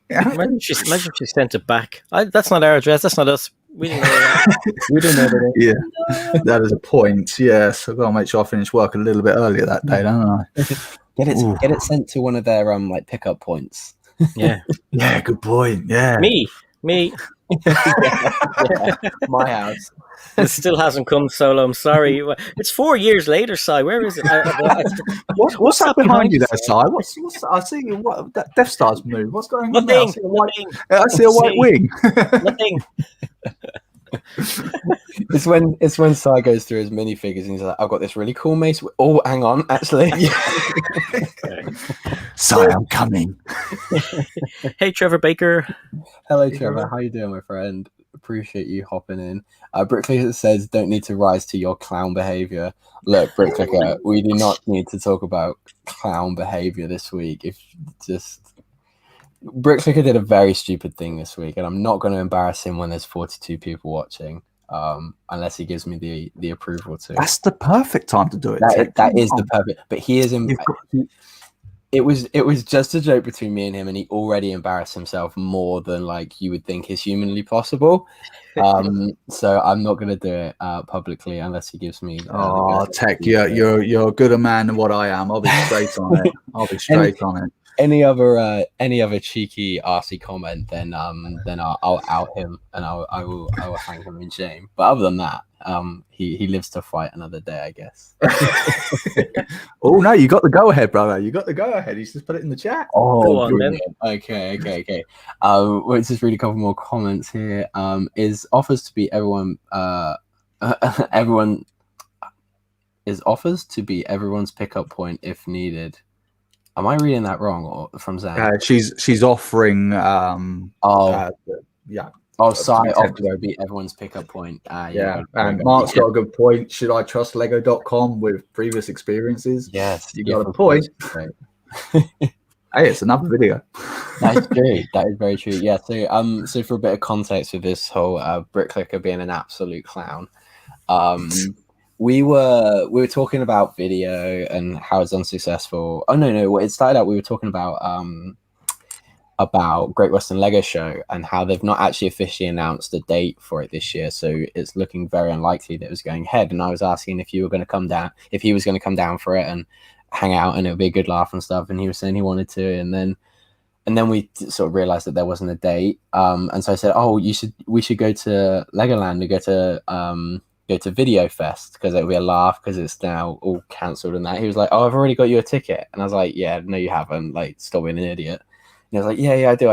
Imagine she sent it back. That's not our address. That's not us. We didn't know that. We didn't know that. Yeah, that is a point. Yes, I've got to make sure I finish work a little bit earlier that day, don't I? Get it sent to one of their like pickup points. Yeah. Yeah, good point. Yeah. Me. My house. It still hasn't come, Solo. I'm sorry. It's 4 years later, Si. Where is it? What's that behind you there, Si? What's I see what that Death Star's move. What's going on there? I see a white wing. Nothing. It's when Si goes through his minifigures and he's like, I've got this really cool mace. Oh, hang on, actually. Si, I'm coming. Hey, Trevor Baker. Hello, Trevor. How you doing, my friend? Appreciate you hopping in. Bricklicker says, don't need to rise to your clown behavior. Look, Bricklicker, we do not need to talk about clown behavior this week. Bricklicker did a very stupid thing this week, and I'm not going to embarrass him when there's 42 people watching, unless he gives me the approval to. That's the perfect time to do it. That is the perfect. But he is in. It was just a joke between me and him, and he already embarrassed himself more than like you would think is humanly possible. So I'm not gonna do it publicly unless he gives me. Tech, you're a gooder man than what I am. I'll be straight on it. I'll be straight on it. Any other cheeky arsey comment, then I'll out him and I will hang him in shame. But other than that, he lives to fight another day, I guess. Oh no, you got the go ahead, brother. You got the go ahead. He's just put it in the chat. Oh, go on then. Okay. Let's just read a couple more comments here. Is offers to be everyone is offers to be everyone's pickup point if needed. Am I reading that wrong or from Zan? She's offering. Yeah. Oh, sorry. Offers to be everyone's pickup point. Yeah. And Mark's got a good point. Should I trust Lego.com with previous experiences? Yes. You got a point. Hey, it's another video. That's true. That is very true. Yeah. So for a bit of context with this whole Bricklicker being an absolute clown, we were talking about video and how it's unsuccessful. Oh no! It started out we were talking about Great Western Lego Show and how they've not actually officially announced a date for it this year, so it's looking very unlikely that it was going ahead. And I was asking if you were going to come down, if he was going to come down for it and hang out, and it would be a good laugh and stuff. And he was saying he wanted to, and then we sort of realized that there wasn't a date. And so I said, oh, we should go to Legoland and go to Video Fest because it'll be a laugh because it's now all cancelled and that. He was like, oh, I've already got you a ticket. And I was like, yeah, no, you haven't. Like, stop being an idiot. And he was like, yeah, I do.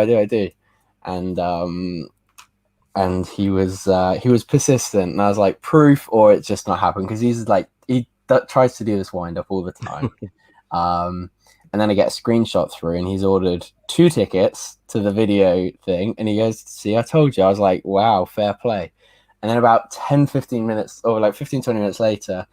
And he was persistent. And I was like, proof or it's just not happened, because he's like, he tries to do this wind up all the time. And then I get a screenshot through and he's ordered 2 tickets to the video thing. And he goes, see, I told you. I was like, wow, fair play. And then about 10-15 minutes or like 15-20 minutes later,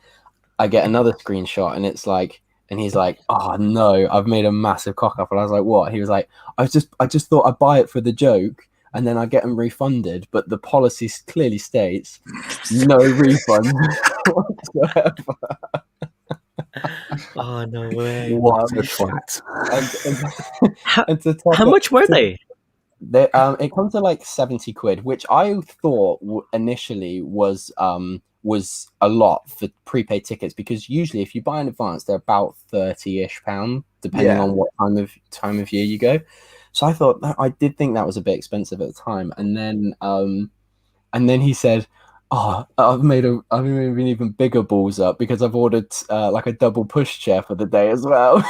I get another screenshot and it's like, and he's like, oh no, I've made a massive cock up. And I was like, what? He was like, I just thought I'd buy it for the joke and then I get them refunded. But the policy clearly states no refund whatsoever. Oh, no way. What a twat. How much were they? It comes to like 70 quid, which I thought initially was a lot for prepaid tickets, because usually if you buy in advance they're about £30-ish, depending on what time of year you go. So I thought I did think that was a bit expensive at the time, and then he said, oh, I've made even bigger balls up because I've ordered like a double push chair for the day as well.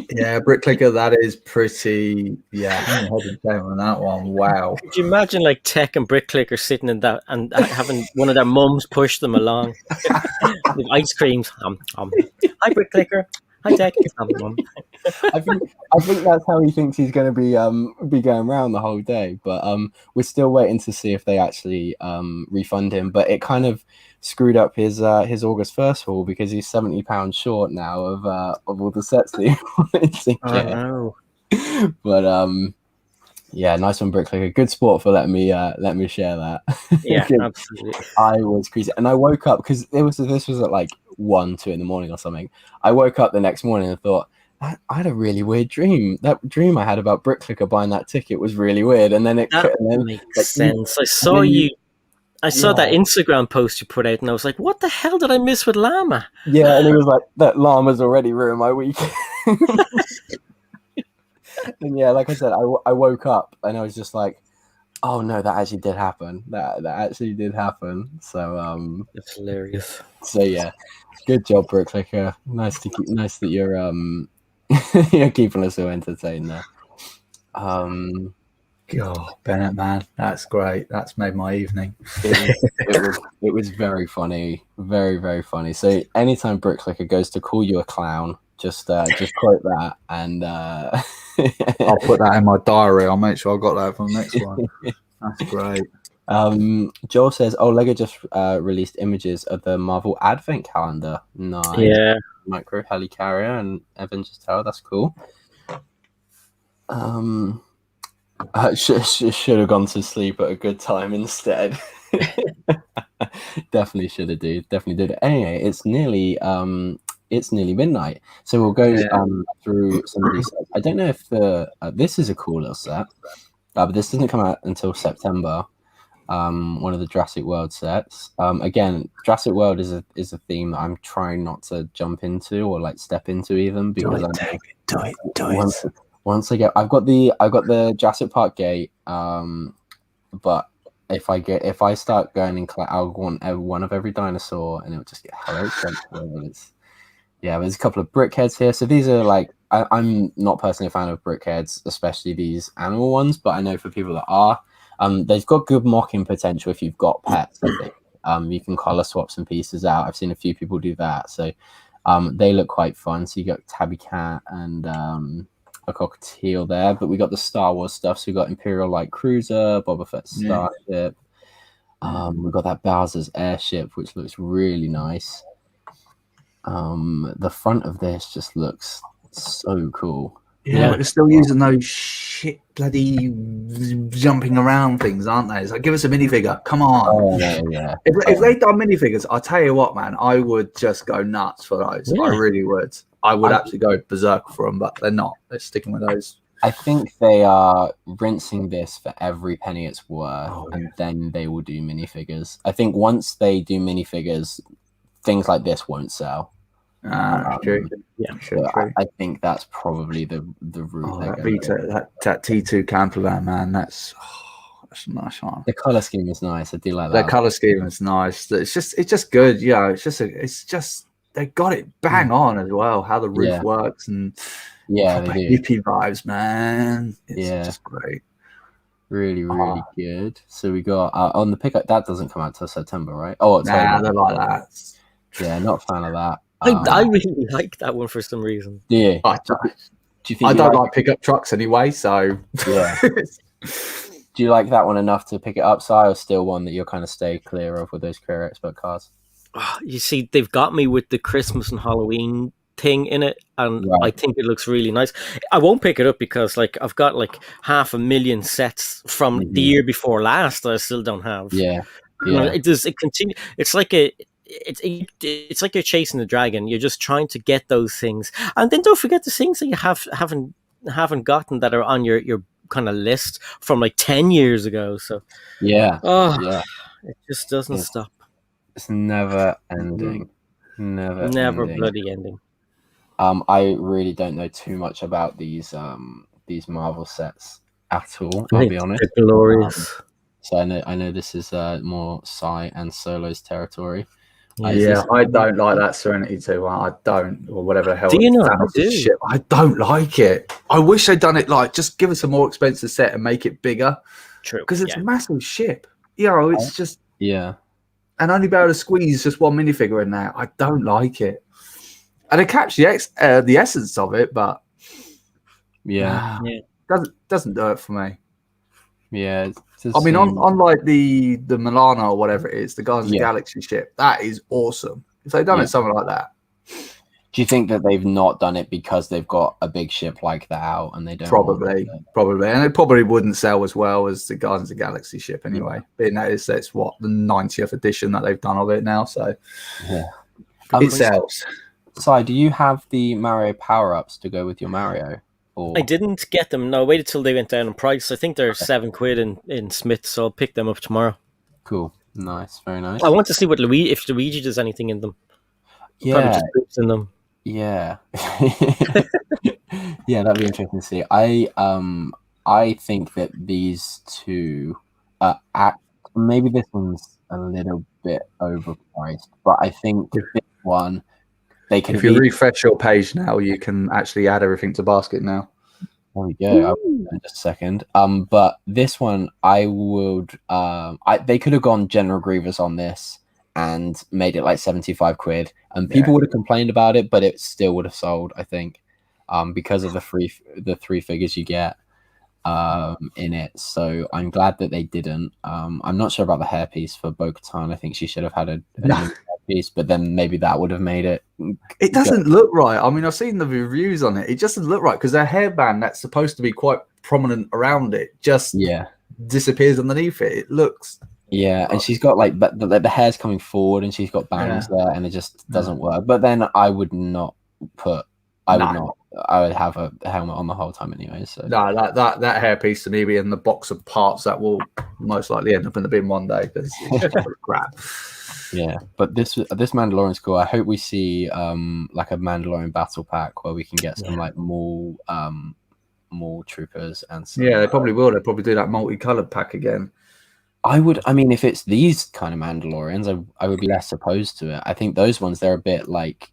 Yeah, Bricklicker, that is pretty. Yeah, hang on, head and shame on that one. Wow. Could you imagine like Tech and Bricklicker sitting in that and having one of their mums push them along with ice creams? Hi, Bricklicker. Hi, Tech. I think that's how he thinks he's going to be going around the whole day. But we're still waiting to see if they actually refund him. But it kind of screwed up his August 1st haul, because he's £70 short now of all the sets that he wanted to get. Oh, no. But yeah, nice one, Bricklicker. Good sport for letting me share that. Yeah, absolutely. I was crazy, and I woke up because this was at like 1-2 in the morning or something. I woke up the next morning and thought, I had a really weird dream. That dream I had about Bricklicker buying that ticket was really weird, and then makes sense. I saw that Instagram post you put out, and I was like, what the hell did I miss with Llama? Yeah, and it was like, that llama's already ruined my week. And yeah, like I said, I woke up and I was just like, oh no, that actually did happen. That actually did happen. So it's hilarious. So yeah, good job, Bricklicker. Nice that you're you're keeping us so entertained there. God, Bennett, man, that's great. That's made my evening. It was very funny, very, very funny. So anytime Bricklicker goes to call you a clown, just quote that, and I'll put that in my diary. I'll make sure I've got that for the next one. That's great. Joel says, oh, Lego just released images of the Marvel Advent Calendar. Nice. Yeah. Micro Helicarrier and Avengers Tower. That's cool. Should have gone to sleep at a good time instead. Definitely should have, dude. Definitely did it. Anyway, it's nearly midnight, so we'll go through some of these sets. I don't know if this is a cool little set, but this doesn't come out until September. One of the Jurassic World sets. Again, Jurassic World is a theme that I'm trying not to jump into or like step into even, because do it. Once I got the Jurassic Park gate, but if I start going and collect, I'll want one of every dinosaur, and it'll just get hella expensive. There's a couple of brickheads here. So these are like, I'm not personally a fan of brickheads, especially these animal ones, but I know for people that are, they've got good mocking potential if you've got pets. I think you can color swap some pieces out. I've seen a few people do that, so they look quite fun. So you got Tabby Cat and a cockatiel there, but we got the Star Wars stuff. So we got Imperial Light Cruiser, Boba Fett Starship. We got that Bowser's airship, which looks really nice. The front of this just looks so cool. Yeah, but they're still using those shit bloody jumping around things, aren't they? It's like, give us a minifigure. Come on. Oh, yeah. If they'd done minifigures, I'll tell you what, man, I would just go nuts for those. Yeah. I really would. I would actually go berserk for them, but they're not. They're sticking with those. I think they are rinsing this for every penny it's worth, and then they will do minifigures. I think once they do minifigures, things like this won't sell. True. Yeah, true. I think that's probably the route. That T2 camper van, man, that's a nice one. The color scheme is nice. I do like that. The color scheme is nice. It's just good. Yeah, it's just they got it bang on as well. How the roof works and hippie vibes, man. It's just great. Really good. So we got on the pickup. That doesn't come out till September, right? Oh, they're like that. Yeah, not a fan of that. I really like that one for some reason. Yeah. Do you think I don't like pickup trucks anyway, so yeah. Do you like that one enough to pick it up, Si, or still one that you'll kind of stay clear of with those Career Expert cars? You see, they've got me with the Christmas and Halloween thing in it, and I think it looks really nice. I won't pick it up because like I've got like 500,000 sets from the year before last that I still don't have. It continue. It's like it's like you're chasing the dragon. You're just trying to get those things, and then don't forget the things that you haven't gotten that are on your kind of list from like 10 years ago. So it just doesn't stop. It's never ending. Never bloody ending. I really don't know too much about these Marvel sets at all. I'll be honest. They're glorious. So I know this is more Si and Solo's territory. I don't like that Serenity 2 one. I don't, or whatever the hell. Do you not? Shit. I don't like it. I wish they'd done it like just give us a more expensive set and make it bigger. True, because it's a massive ship. It's just and only be able to squeeze just one minifigure in there. I don't like it, and it captures the essence of it, but doesn't do it for me. Yeah, I mean, on like the Milano or whatever it is, the Guardians of the Galaxy ship, that is awesome. If they'd done it something like that. Do you think that they've not done it because they've got a big ship like that out and they don't? Probably, and it probably wouldn't sell as well as the Guardians of the Galaxy ship anyway. Being that it's what the 90th edition that they've done of it now, so it sells. Si, do you have the Mario power-ups to go with your Mario? I didn't get them. No, I waited till they went down in price. I think they're £7 in Smith's, so I'll pick them up tomorrow. Cool, nice, very nice. I want to see if Luigi does anything in them. Probably just boots in them. Yeah, that'd be interesting to see. I think that these two, maybe this one's a little bit overpriced, but I think this one. If you refresh your page now, you can actually add everything to basket now. There we go. In just a second. But this one, I would. They could have gone General Grievous on this and made it like £75, and people would have complained about it, but it still would have sold. I think, because of the three figures you get in it. So I'm glad that they didn't. I'm not sure about the hairpiece for Bo-Katan. I think she should have had a piece, but then maybe that would have made it. It doesn't look right. I mean, I've seen the reviews on it. It just doesn't look right because their hairband that's supposed to be quite prominent around it just disappears underneath it. It looks Yeah, and she's got like, but the hair's coming forward, and she's got bangs there, and it just doesn't work. But then I would not put. I would have a helmet on the whole time anyway. So no, that hairpiece to me be in the box of parts that will most likely end up in the bin one day because it's just crap. Yeah, but this Mandalorian's cool. I hope we see like a Mandalorian battle pack where we can get some like more troopers and some, they probably will. They'll probably do that multicolored pack again. I mean, if it's these kind of Mandalorians, I would be less opposed to it. I think those ones, they're a bit like,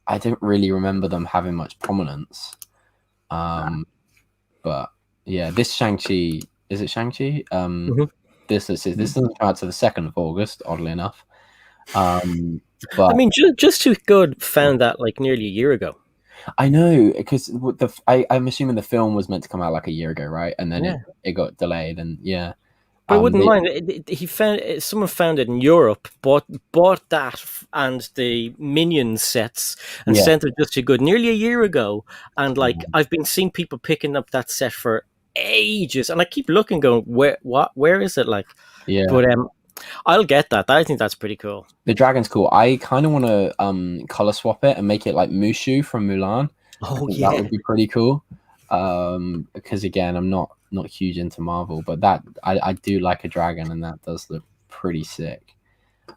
I don't really remember them having much prominence. But yeah, this Shang-Chi, is it Shang-Chi? This doesn't come out to the 2nd of August, oddly enough. But I mean, Just Too Good found that like nearly a year ago. I know, because I'm assuming the film was meant to come out like a year ago, right? And then it got delayed, and But I wouldn't mind. Someone found it in Europe, bought that and the Minions sets, and sent it Just Too Good nearly a year ago. And like I've been seeing people picking up that set for ages, and I keep looking, going, where is it? Like, but I'll get that. I think that's pretty cool. The dragon's cool. I kind of want to color swap it and make it like Mushu from Mulan. Oh yeah, that would be pretty cool. Because again, I'm not huge into Marvel, but that I do like a dragon, and that does look pretty sick.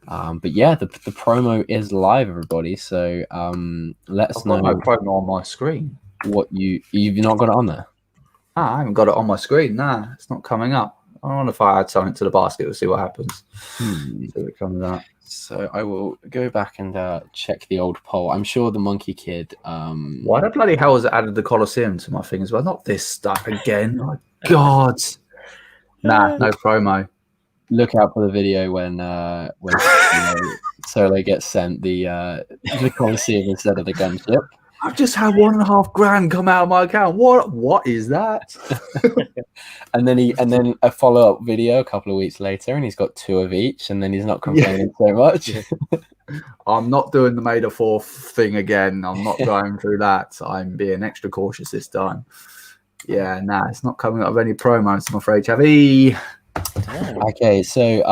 But yeah, the promo is live, everybody. So let us know. I've got no promo on my screen. What you've not got it on there? I haven't got it on my screen. Nah, it's not coming up. I wonder if I add something to the basket. We'll see what happens. See what it comes out. So I will go back and check the old poll. I'm sure the Monkey Kid. Why the bloody hell has it added the Colosseum to my thing as well? Not this stuff again. My God. Nah, no promo. Look out for the video when Solo gets sent the Colosseum instead of the gunship. I've just had $1.5 grand come out of my account. What is that? and then a follow-up video a couple of weeks later, and he's got 2 of each, and then he's not complaining so much. I'm not doing the May the 4th thing again. I'm not going through that. I'm being extra cautious this time. Yeah, nah, it's not coming up with any promos, I'm afraid, Chavi. Okay, so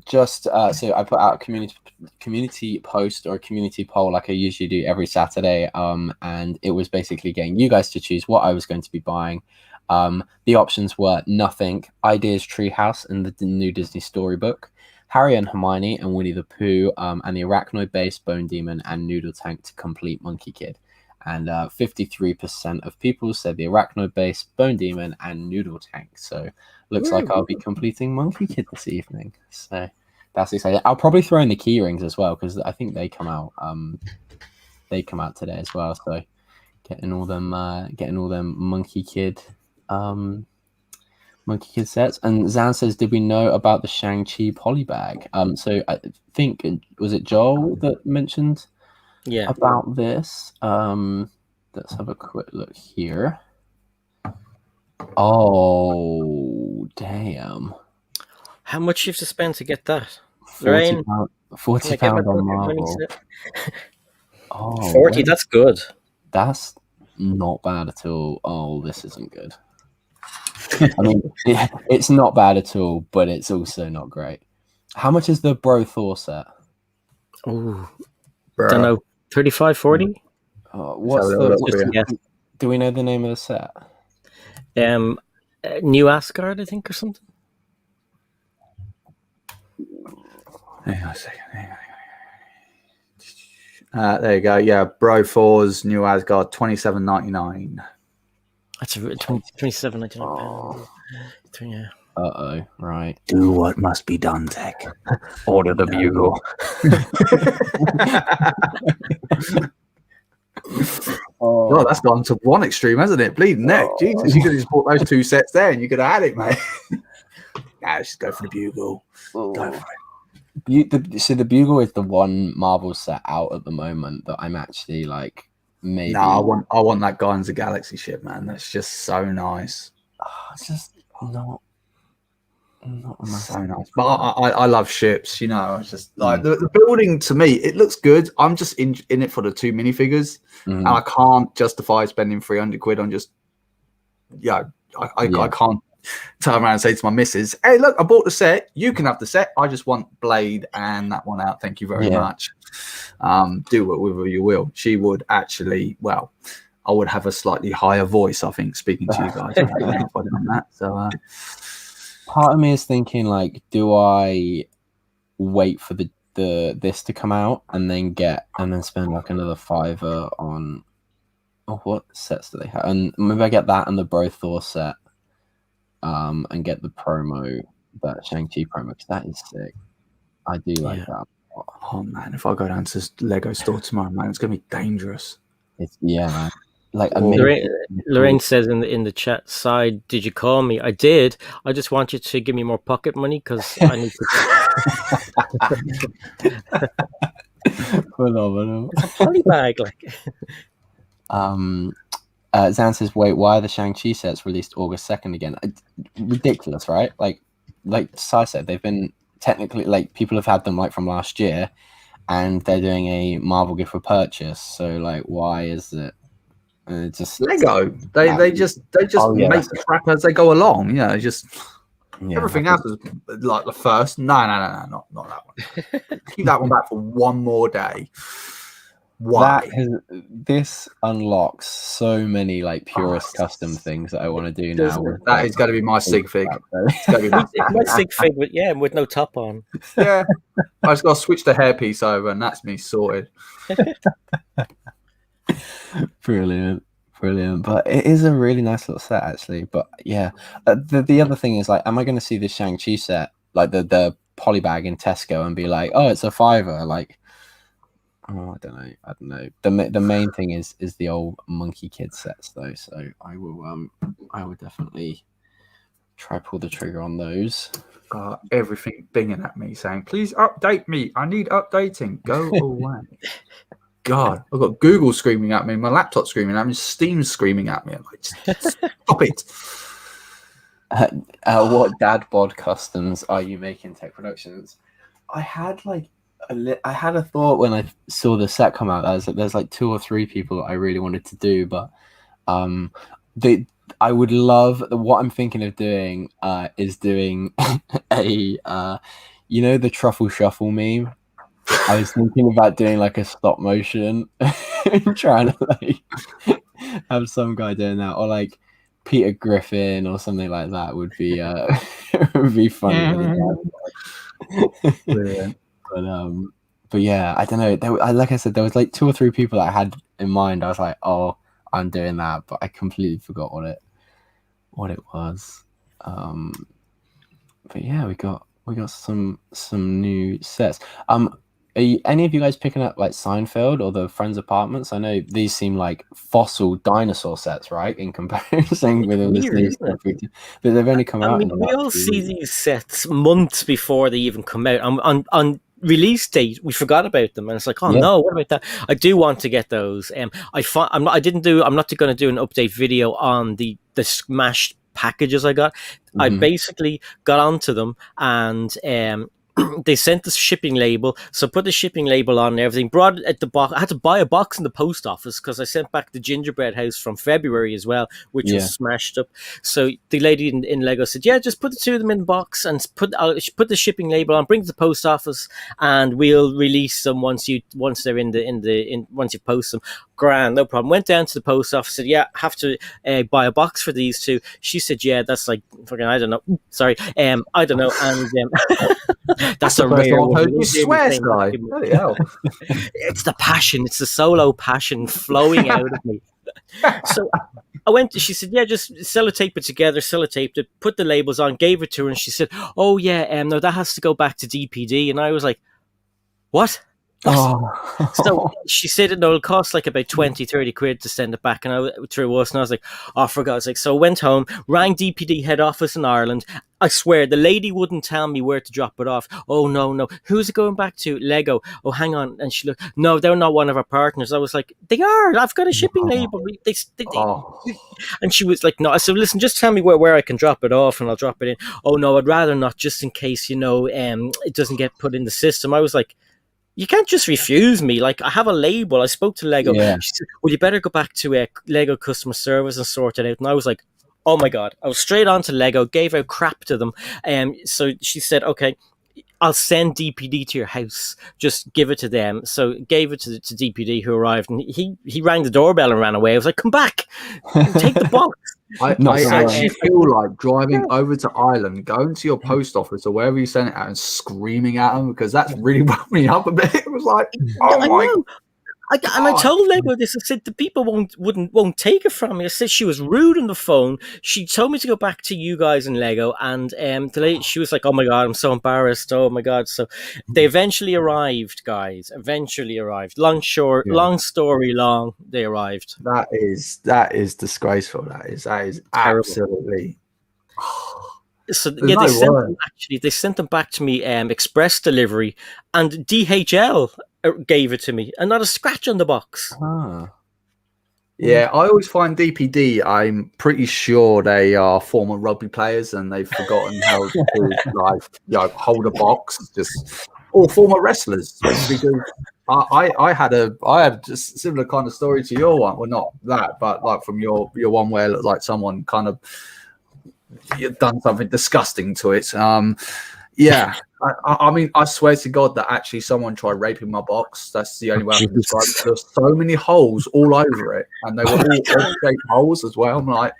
so I put out a community post or a community poll like I usually do every Saturday, and it was basically getting you guys to choose what I was going to be buying. The options were Nothing, Ideas Treehouse, and the new Disney Storybook, Harry and Hermione and Winnie the Pooh, and the Arachnoid Base, Bone Demon, and Noodle Tank to complete Monkey Kid. And 53% of people said the Arachnoid Base, Bone Demon, and Noodle Tank. So looks like I'll be completing Monkey Kid this evening. So that's exciting. I'll probably throw in the key rings as well, because I think they come out. They come out today as well. So getting all them Monkey Kid sets. And Zan says, did we know about the Shang-Chi polybag? So I think, was it Joel that mentioned about this? Let's have a quick look here. Oh, damn. How much you have to spend to get that? £40 on Marvel. Oh, 40, that's good. That's not bad at all. Oh, this isn't good. I mean, it's not bad at all, but it's also not great. How much is the Bro Thor set? Oh, don't know. 35, 40? Do we know the name of the set? New Asgard, I think, or something. Hang on a second. There you go. Yeah, Bro Thor's New Asgard, $27.99. That's £27.99. Yeah. Uh-oh, right. Do what must be done, Tech. Order the bugle. Well, that's gone to one extreme, hasn't it? Bleeding neck. Jesus, you could have just bought those 2 sets there and you could have had it, mate. Nah, let's just go for the bugle. Go for it. So the bugle is the one Marvel set out at the moment that I'm actually like, maybe. No, I want that Guardians of the Galaxy shit, man. That's just so nice. It's just not so nice. But I love ships, you know. It's just like the building to me, it looks good. I'm just in it for the 2 minifigures, and I can't justify spending £300 on just I can't turn around and say to my missus, "Hey, look, I bought the set. You can have the set. I just want Blade and that one out. Thank you very much. Do what with you will." She would actually, well, I would have a slightly higher voice, I think, speaking to you guys on that. So, part of me is thinking, like, do I wait for this to come out and then spend like another $5 on what sets do they have? And maybe I get that and the Bro Thor set, and get the promo, that Shang-Chi promo, because that is sick. I do like that. Oh man, if I go down to Lego store tomorrow, man, it's gonna be dangerous. Man. Like Lorraine says in the chat side, "Did you call me?" I did. I just want you to give me more pocket money because I need to. Phenomenal. It's a poly bag, like. Zan says, "Wait, why are the Shang-Chi sets released August 2nd again?" Ridiculous, right? Like Sai said, they've been technically, like, people have had them like from last year, and they're doing a Marvel gift for purchase. So like, why is it? Just Lego. They just make crap as they go along. Everything else is like the first. No, not that one. Keep that one back for one more day. Why? This unlocks so many like purist custom things that I want to do now. That is going to be my sig fig. It's going to be my sig fig, with no top on. Yeah, I just got to switch the hairpiece over, and that's me sorted. Brilliant. But it is a really nice little set, actually. But yeah, the other thing is, like, am I going to see this Shang-Chi set, like the polybag in Tesco, and be like, oh, it's a $5? Like, oh, I don't know. The main thing is the old Monkey Kid sets, though. So I will definitely try pull the trigger on those. Everything binging at me saying, "Please update me. I need updating. Go away." God, I've got Google screaming at me, my laptop screaming at me, Steam screaming at me. I'm like, just stop it. What dad bod customs are you making, Tech Productions? I had a thought when I saw the set come out. There's like 2 or 3 people that I really wanted to do, but I would love, what I'm thinking of doing is doing a the truffle shuffle meme. I was thinking about doing like a stop motion and trying to like have some guy doing that, or like Peter Griffin or something like that would be would be funny. Brilliant. But yeah, I don't know. Like I said, there was like 2 or 3 people that I had in mind. I was like, oh, I'm doing that, but I completely forgot what it was. But yeah, we got some new sets. Are any of you guys picking up like Seinfeld or the Friends Apartments? I know these seem like fossil dinosaur sets, right? In comparison with all this new stuff, but they've only come out. I mean, we all see these sets months before they even come out. On release date, we forgot about them, and it's like, oh no, what about that? I do want to get those. I'm not going to do an update video on the smashed packages I got. Mm-hmm. I basically got onto them and they sent the shipping label, so put the shipping label on and everything, brought it at the box. I had to buy a box in the post office because I sent back the gingerbread house from February as well, which was smashed up. So the lady in Lego said, yeah, just put the 2 of them in the box and put the shipping label on, bring it to the post office, and we'll release them once they're once you post them. Grand, no problem. Went down to the post office, said, yeah, have to buy a box for these 2. She said, yeah, that's like fucking, I don't know. Sorry, I don't know. And that's a rare one. You swear, Sky. Bloody hell. It's the passion. It's the solo passion flowing out of me. So I went. She said, "Yeah, just sellotape it together. Sellotaped it. Put the labels on. Gave it to her, and she said, "Oh yeah, no, that has to go back to DPD." And I was like, "What?" Oh. So she said, no, it'll cost like about 20-30 quid to send it back, and through us, and I was like, oh, for God's sake. So I went home, rang DPD head office in Ireland. I swear the lady wouldn't tell me where to drop it off. Oh no, who's it going back to? Lego. Oh, hang on. And she looked, no, they're not one of our partners. I was like, they are. I've got a shipping label. And she was like, no. I said, listen, just tell me where I can drop it off, and I'll drop it in. Oh no, I'd rather not, just in case it doesn't get put in the system. I was like, you can't just refuse me. Like, I have a label. I spoke to Lego. Yeah. She said, well, you better go back to Lego customer service and sort it out. And I was like, Oh my god! I was straight on to Lego, gave out crap to them. So she said, "Okay, I'll send DPD to your house. Just give it to them." So gave it to DPD, who arrived, and he rang the doorbell and ran away. I was like, "Come back, take the box." I actually feel like driving over to Ireland, going to your post office or wherever you send it out, and screaming at them, because that's really wound me up a bit. It was like, oh my God. And I told Lego this. I said the people won't take it from me. I said she was rude on the phone. She told me to go back to you guys in Lego, and she was like, "Oh my god, I'm so embarrassed. Oh my god." So they eventually arrived, guys. Eventually arrived. Long story long. They arrived. That is disgraceful. That is absolutely. So yeah, they sent them back to me, express delivery, and DHL gave it to me, and not a scratch on the box. Yeah, I always find DPD. I'm pretty sure they are former rugby players, and they've forgotten how to hold a box. Or former wrestlers, because I had just similar kind of story to your one. Well, not that, but like from your one where it looked like someone kind of done something disgusting to it. Yeah. I mean, I swear to God that actually someone tried raping my box. That's the only way I can describe it. There's so many holes all over it, and they were all egg-shaped holes as well. I'm like,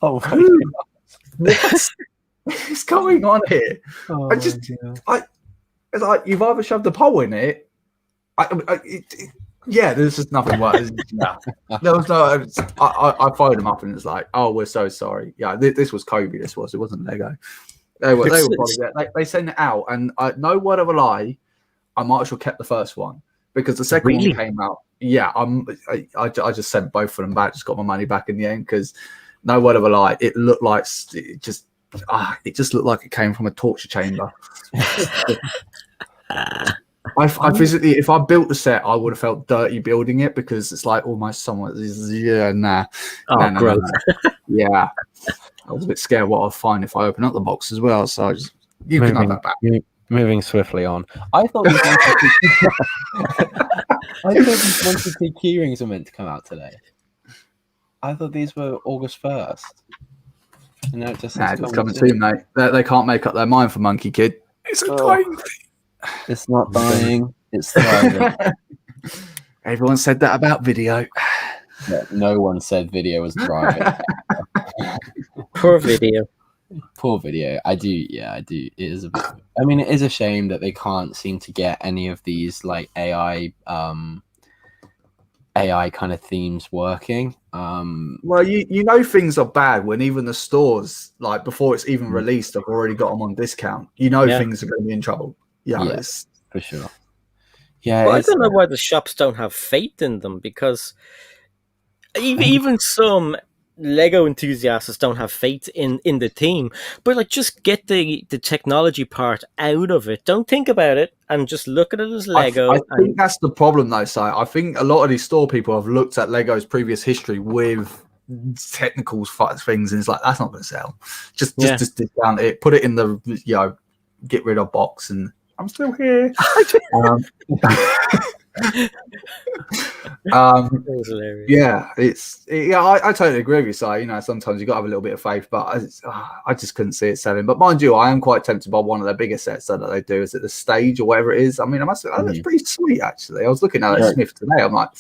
oh, what is going on here? It's like you've either shoved a pole in it. Yeah, there's just nothing worse. There was no. I phoned them up and it's like, oh, we're so sorry. Yeah, this was Kobe. It wasn't Lego. They were probably they sent it out, and no word of a lie, I might as well kept the first one, because the second one came out. Yeah, I just sent both of them back. Just got my money back in the end, because no word of a lie, it looked like it just looked like it came from a torture chamber. I physically, if I built the set, I would have felt dirty building it, because it's like almost someone. Gross. Yeah. I was a bit scared what I'd find if I open up the box as well. So you can have that back. Moving swiftly on. I thought these 122 key rings were meant to come out today. I thought these were August 1st. And now it just says it's coming soon, mate. They can't make up their mind for Monkey Kid. It's a dying thing. It's not dying. It's thriving. Everyone said that about video. No one said video was thriving. Poor video. I do. It is a bit. I mean, it is a shame that they can't seem to get any of these like AI kind of themes working. Well, you know things are bad when even the stores, like before it's even released, have already got them on discount. You know things are going to be in trouble. Yes, for sure. Yeah, well, I don't know why the shops don't have faith in them, because even some Lego enthusiasts don't have faith in the team. But like, just get the technology part out of it. Don't think about it and just look at it as Lego. I think that's the problem, though. So I think a lot of these store people have looked at Lego's previous history with technical things, and it's like, that's not going to sell. Just discount it, put it in the get rid of box, and I'm still here. I totally agree with you. So sometimes you got to have a little bit of faith, but I just couldn't see it selling. But mind you, I am quite tempted by one of their bigger sets that they do. Is it the stage or whatever it is? I mean, that's pretty sweet, actually. I was looking at Smith today. I'm like,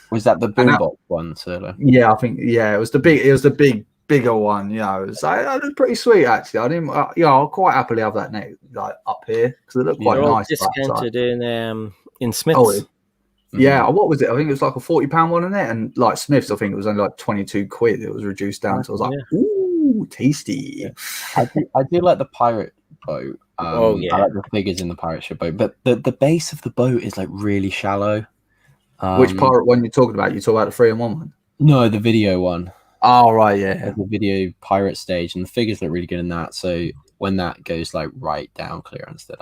was that the boombox one, Solo? Yeah, I think it was the bigger one. It was pretty sweet, actually. I didn't. I'll quite happily have that neck up here, because it looked quite nice. Discounted in Smith's. Yeah, what was it? I think it was like a £40 one in it, and like Smith's, I think it was only like 22 quid. It was reduced down, so I was like, ooh, tasty. Yeah. I do like the pirate boat. I like the figures in the pirate ship boat, but the base of the boat is like really shallow. Which pirate one you talking about? You talking about the 3-in-1 one? No, the video one. Oh right, yeah. The video pirate stage, and the figures look really good in that. So when that goes like right down clearance, then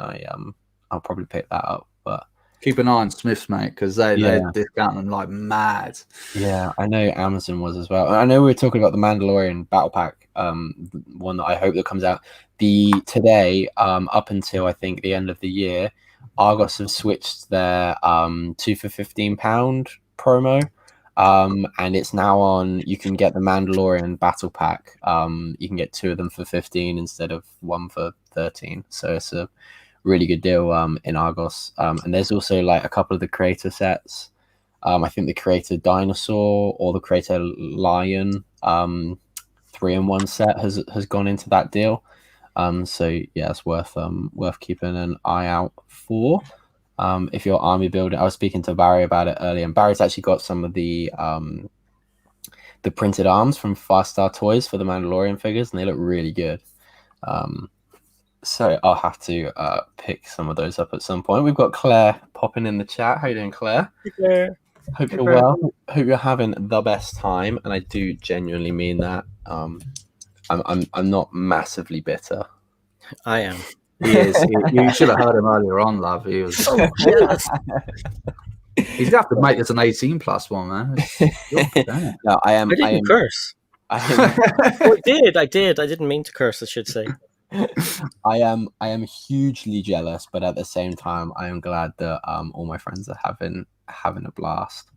I'll probably pick that up. But keep an eye on Smiths, mate, because they're discounting them like mad. Yeah, I know Amazon was as well. I know we were talking about the Mandalorian Battle Pack, one that I hope that comes out today, up until I think the end of the year. Argos have switched their 2 for £15 promo, And it's now on. You can get the Mandalorian Battle Pack. You can get 2 of them for 15 instead of 1 for 13. So it's a really good deal in Argos. And there's also like a couple of the creator sets. I think the creator dinosaur or the creator lion 3-in-1 set has gone into that deal. So yeah, it's worth keeping an eye out for. If you're army building, I was speaking to Barry about it earlier, and Barry's actually got some of the printed arms from Fast Star Toys for the Mandalorian figures, and they look really good. So I'll have to pick some of those up at some point. We've got Claire popping in the chat. How you doing, Claire? Hey, Claire. Hope you're well. Hope you're having the best time, and I do genuinely mean that. I'm not massively bitter. I am. He is. You should have heard him earlier on, love. He was. Oh, yes. He's gonna have to make this an 18+ one, man. No, I am. I didn't curse. I did. I didn't mean to curse, I should say. I am hugely jealous, but at the same time, I am glad that all my friends are having a blast.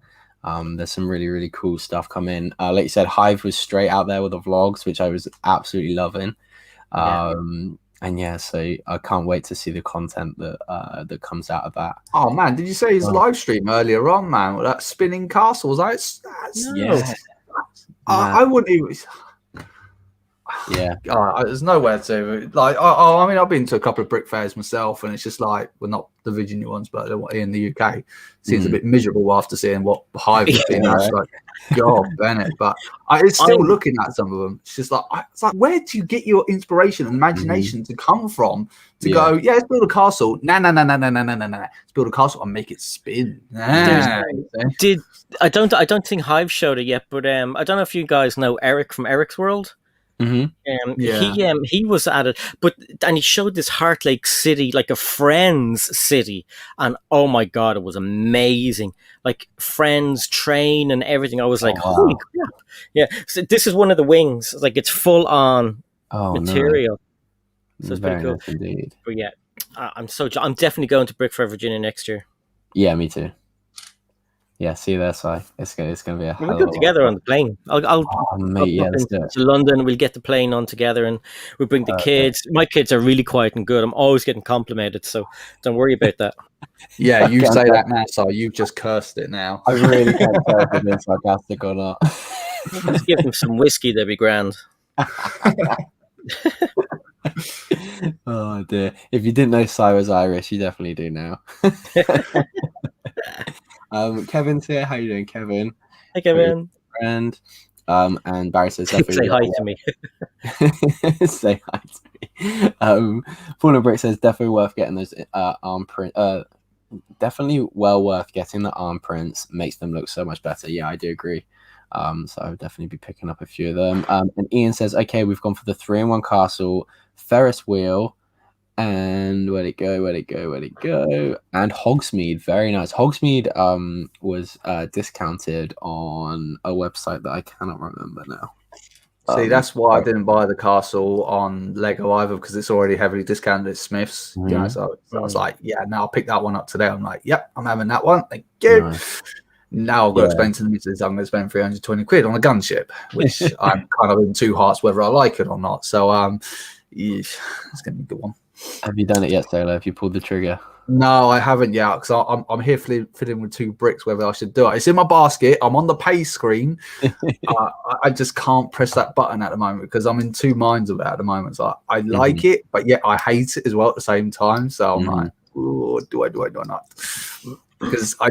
There's some really, really cool stuff coming. Like you said, Hive was straight out there with the vlogs, which I was absolutely loving. And yeah, so I can't wait to see the content that comes out of that. Oh man, did you say his live stream earlier on, man? With that spinning castles? Yeah. I wouldn't even. Yeah, there's nowhere to like. I mean, I've been to a couple of brick fairs myself, and it's just like, well, not the Virginia ones, but in the UK, seems a bit miserable after seeing what Hive has been. That's like, God, Bennett. But it's still looking at some of them. It's just like, where do you get your inspiration and imagination to come from? To go, let's build a castle. No. Let's build a castle and make it spin. I don't think Hive showed it yet, but I don't know if you guys know Eric from Eric's World. He was at it, and he showed this Heart Lake city, like a Friends city, and oh my god, it was amazing! Like Friends train and everything. I was like, holy crap! Yeah, so this is one of the wings. Like it's full on material. No. So it's pretty cool. Nice indeed. But yeah, I'm definitely going to Brick Fair Virginia next year. Yeah, me too. Yeah, see you there, Si. It's gonna be a. We'll go together on the plane. I'll to London. We'll get the plane on together, and we'll bring the kids. My kids are really quiet and good. I'm always getting complimented, so don't worry about that. Yeah, you say that now, Si. You've just cursed it now. I really can't tell if it's sarcastic or not. Just give them some whiskey; they'll be grand. Oh dear! If you didn't know Si was Irish, you definitely do now. Kevin's here. How you doing, Kevin? Hey, Kevin. Friend. And Barry says, say hi to me. Say hi to me. Paul and Brick says, definitely worth getting those arm print. Definitely well worth getting the arm prints. Makes them look so much better. Yeah, I do agree. So I would definitely be picking up a few of them. And Ian says, okay, we've gone for the 3-in-1 castle, Ferris wheel, and where'd it go? And Hogsmeade, very nice. Hogsmeade was discounted on a website that I cannot remember now. See, that's why I didn't buy the castle on Lego either, because it's already heavily discounted at Smith's. Yeah, so I was like, I'll pick that one up today. I'm like, yep, I'm having that one. Thank you. Nice. Now I've got to explain to the missus I'm going to spend 320 quid on a gunship, which I'm kind of in two hearts whether I like it or not. So it's going to be a good one. Have you done it yet, Sailor? Have you pulled the trigger? No, I haven't yet, because I'm here fiddling with 2 bricks whether I should do it. It's in my basket. I'm on the pay screen. I just can't press that button at the moment because I'm in 2 minds of it at the moment. So I like it, but yet I hate it as well at the same time. So I'm like, do I not? Because I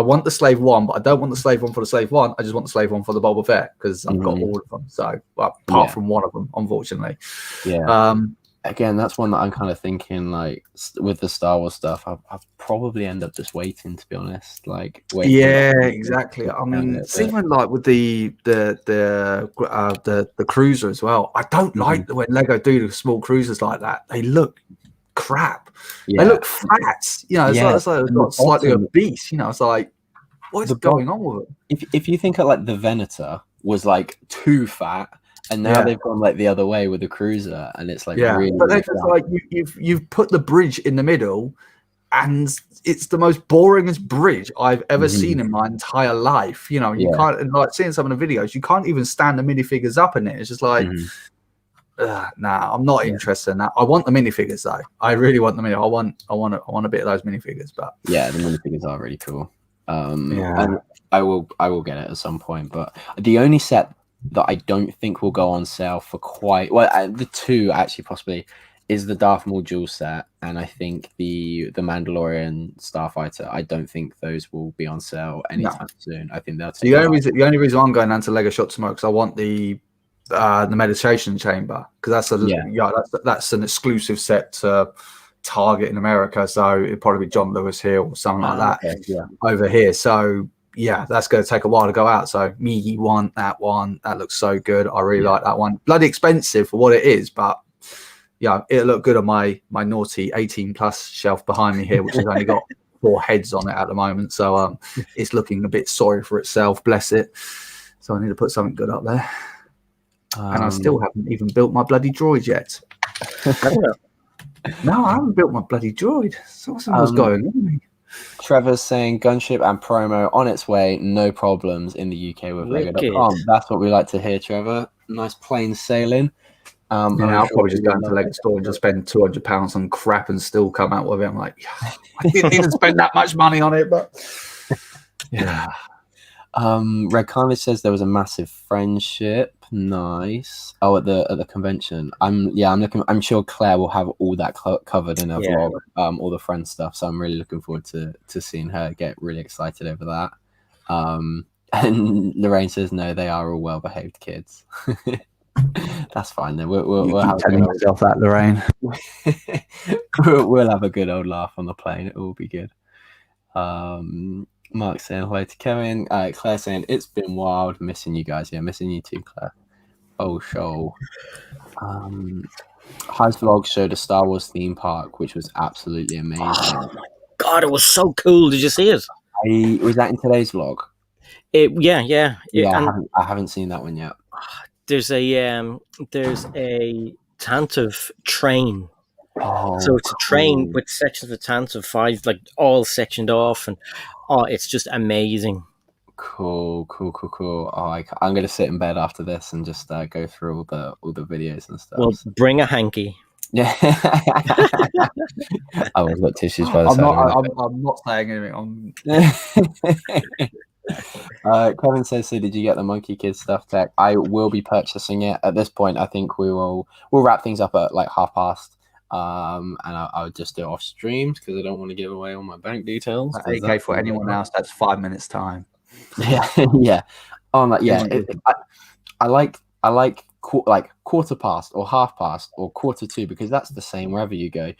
want the slave one, but I don't want the slave one for the slave one. I just want the slave one for the Boba Fett because I've got all of them. So apart from one of them, unfortunately. Yeah. Again, that's one that I'm kind of thinking, like, with the Star Wars stuff, I'll probably end up just waiting, to be honest. Like, exactly. I mean, it's even like with the cruiser as well. I don't like when Lego do the small cruisers like that. They look crap. They look fat. You know, it's like got slightly obese. You know, it's like, what's going on with it? If you think of like the Venator was like too fat. And now they've gone like the other way with the cruiser, and it's like really. But it's like you've put the bridge in the middle, and it's the most boringest bridge I've ever seen in my entire life. You know, you can't, like seeing some of the videos, you can't even stand the minifigures up in it. It's just like, nah, I'm not interested in that. I want the minifigures though. I really want them. I want a bit of those minifigures. But yeah, the minifigures are really cool. And I will get it at some point. But the only set that I don't think will go on sale for quite the two actually possibly is the Darth Maul dual set, and I think the Mandalorian Starfighter. I don't think those will be on sale anytime soon. I think that's the only reason I'm going down to Lego Shop tomorrow because I want the meditation chamber, because that's an exclusive set to Target in America, so it'd probably be John Lewis here or something like that over here. So yeah, that's going to take a while to go out. So me want that one. That looks so good. I really like that one. Bloody expensive for what it is, but yeah, it'll look good on my naughty 18+ shelf behind me here, which has only got 4 heads on it at the moment. So it's looking a bit sorry for itself, bless it. So I need to put something good up there. And I still haven't even built my bloody droid yet. No, I haven't built my bloody droid. So what's going on? Trevor's saying gunship and promo on its way, no problems in the UK with Lego.com. That's what we like to hear, Trevor. Nice plain sailing. I'll probably just go into Lego store and just spend £200 on crap and still come out with it. I'm like, I didn't even spend that much money on it, but yeah. Red Carnage says there was a massive friendship. Nice. Oh, at the convention. I'm looking. I'm sure Claire will have all that covered in her vlog. All the friend stuff. So I'm really looking forward to seeing her get really excited over that. And Lorraine says no, they are all well behaved kids. That's fine then. We'll have telling myself that, Lorraine. we'll have a good old laugh on the plane. It will be good. Mark saying hello to Kevin. Claire saying it's been wild, missing you guys. Yeah, missing you too, Claire. Oh, show. High's vlog showed a Star Wars theme park, which was absolutely amazing. Oh my god, it was so cool. Did you see it? Was that in today's vlog? Yeah. I haven't seen that one yet. There's a Tantive train. Oh, so it's a train with sections of Tantive 5, like all sectioned off, and it's just amazing. Cool. I'm gonna sit in bed after this and just go through all the videos and stuff. Well, bring a hanky. Yeah. I've got tissues by the side. I'm not saying anything. Kevin says, so did you get the Monkey Kids stuff tech? I will be purchasing it at this point. I think we'll wrap things up at like past. And I'll just do it off streams because I don't want to give away all my bank details. Okay, for anyone else, that's 5 minutes time. Yeah. I like quarter past or half past or quarter to, because that's the same wherever you go.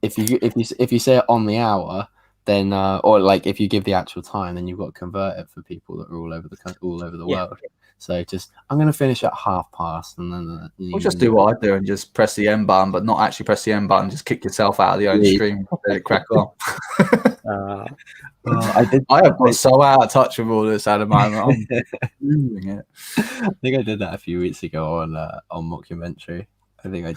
If you say it on the hour, then or like if you give the actual time, then you've got to convert it for people that are all over the world. So I'm going to finish at half past, and then we'll just do what I do and just press the M button, but not actually press the M button. Just kick yourself out of the own stream. Let it crack on. I have got so out of touch with all this at the moment. I'm losing it. I think I did that a few weeks ago on Mockumentary. I think I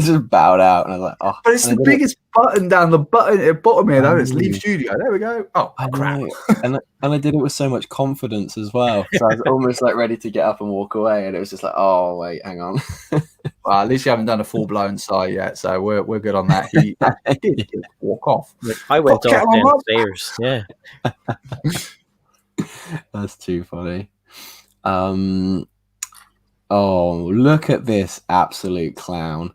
just bowed out, and I was like, oh. But it's the biggest button down the button at the bottom here, though. It's leave studio. There we go. Oh, crap. And I did it with so much confidence as well. So I was almost like ready to get up and walk away, and it was just like, oh wait, hang on. Well, at least you haven't done a full blown sigh yet, so we're good on that. He did walk off. I went off downstairs. Yeah. That's too funny. Oh, look at this absolute clown.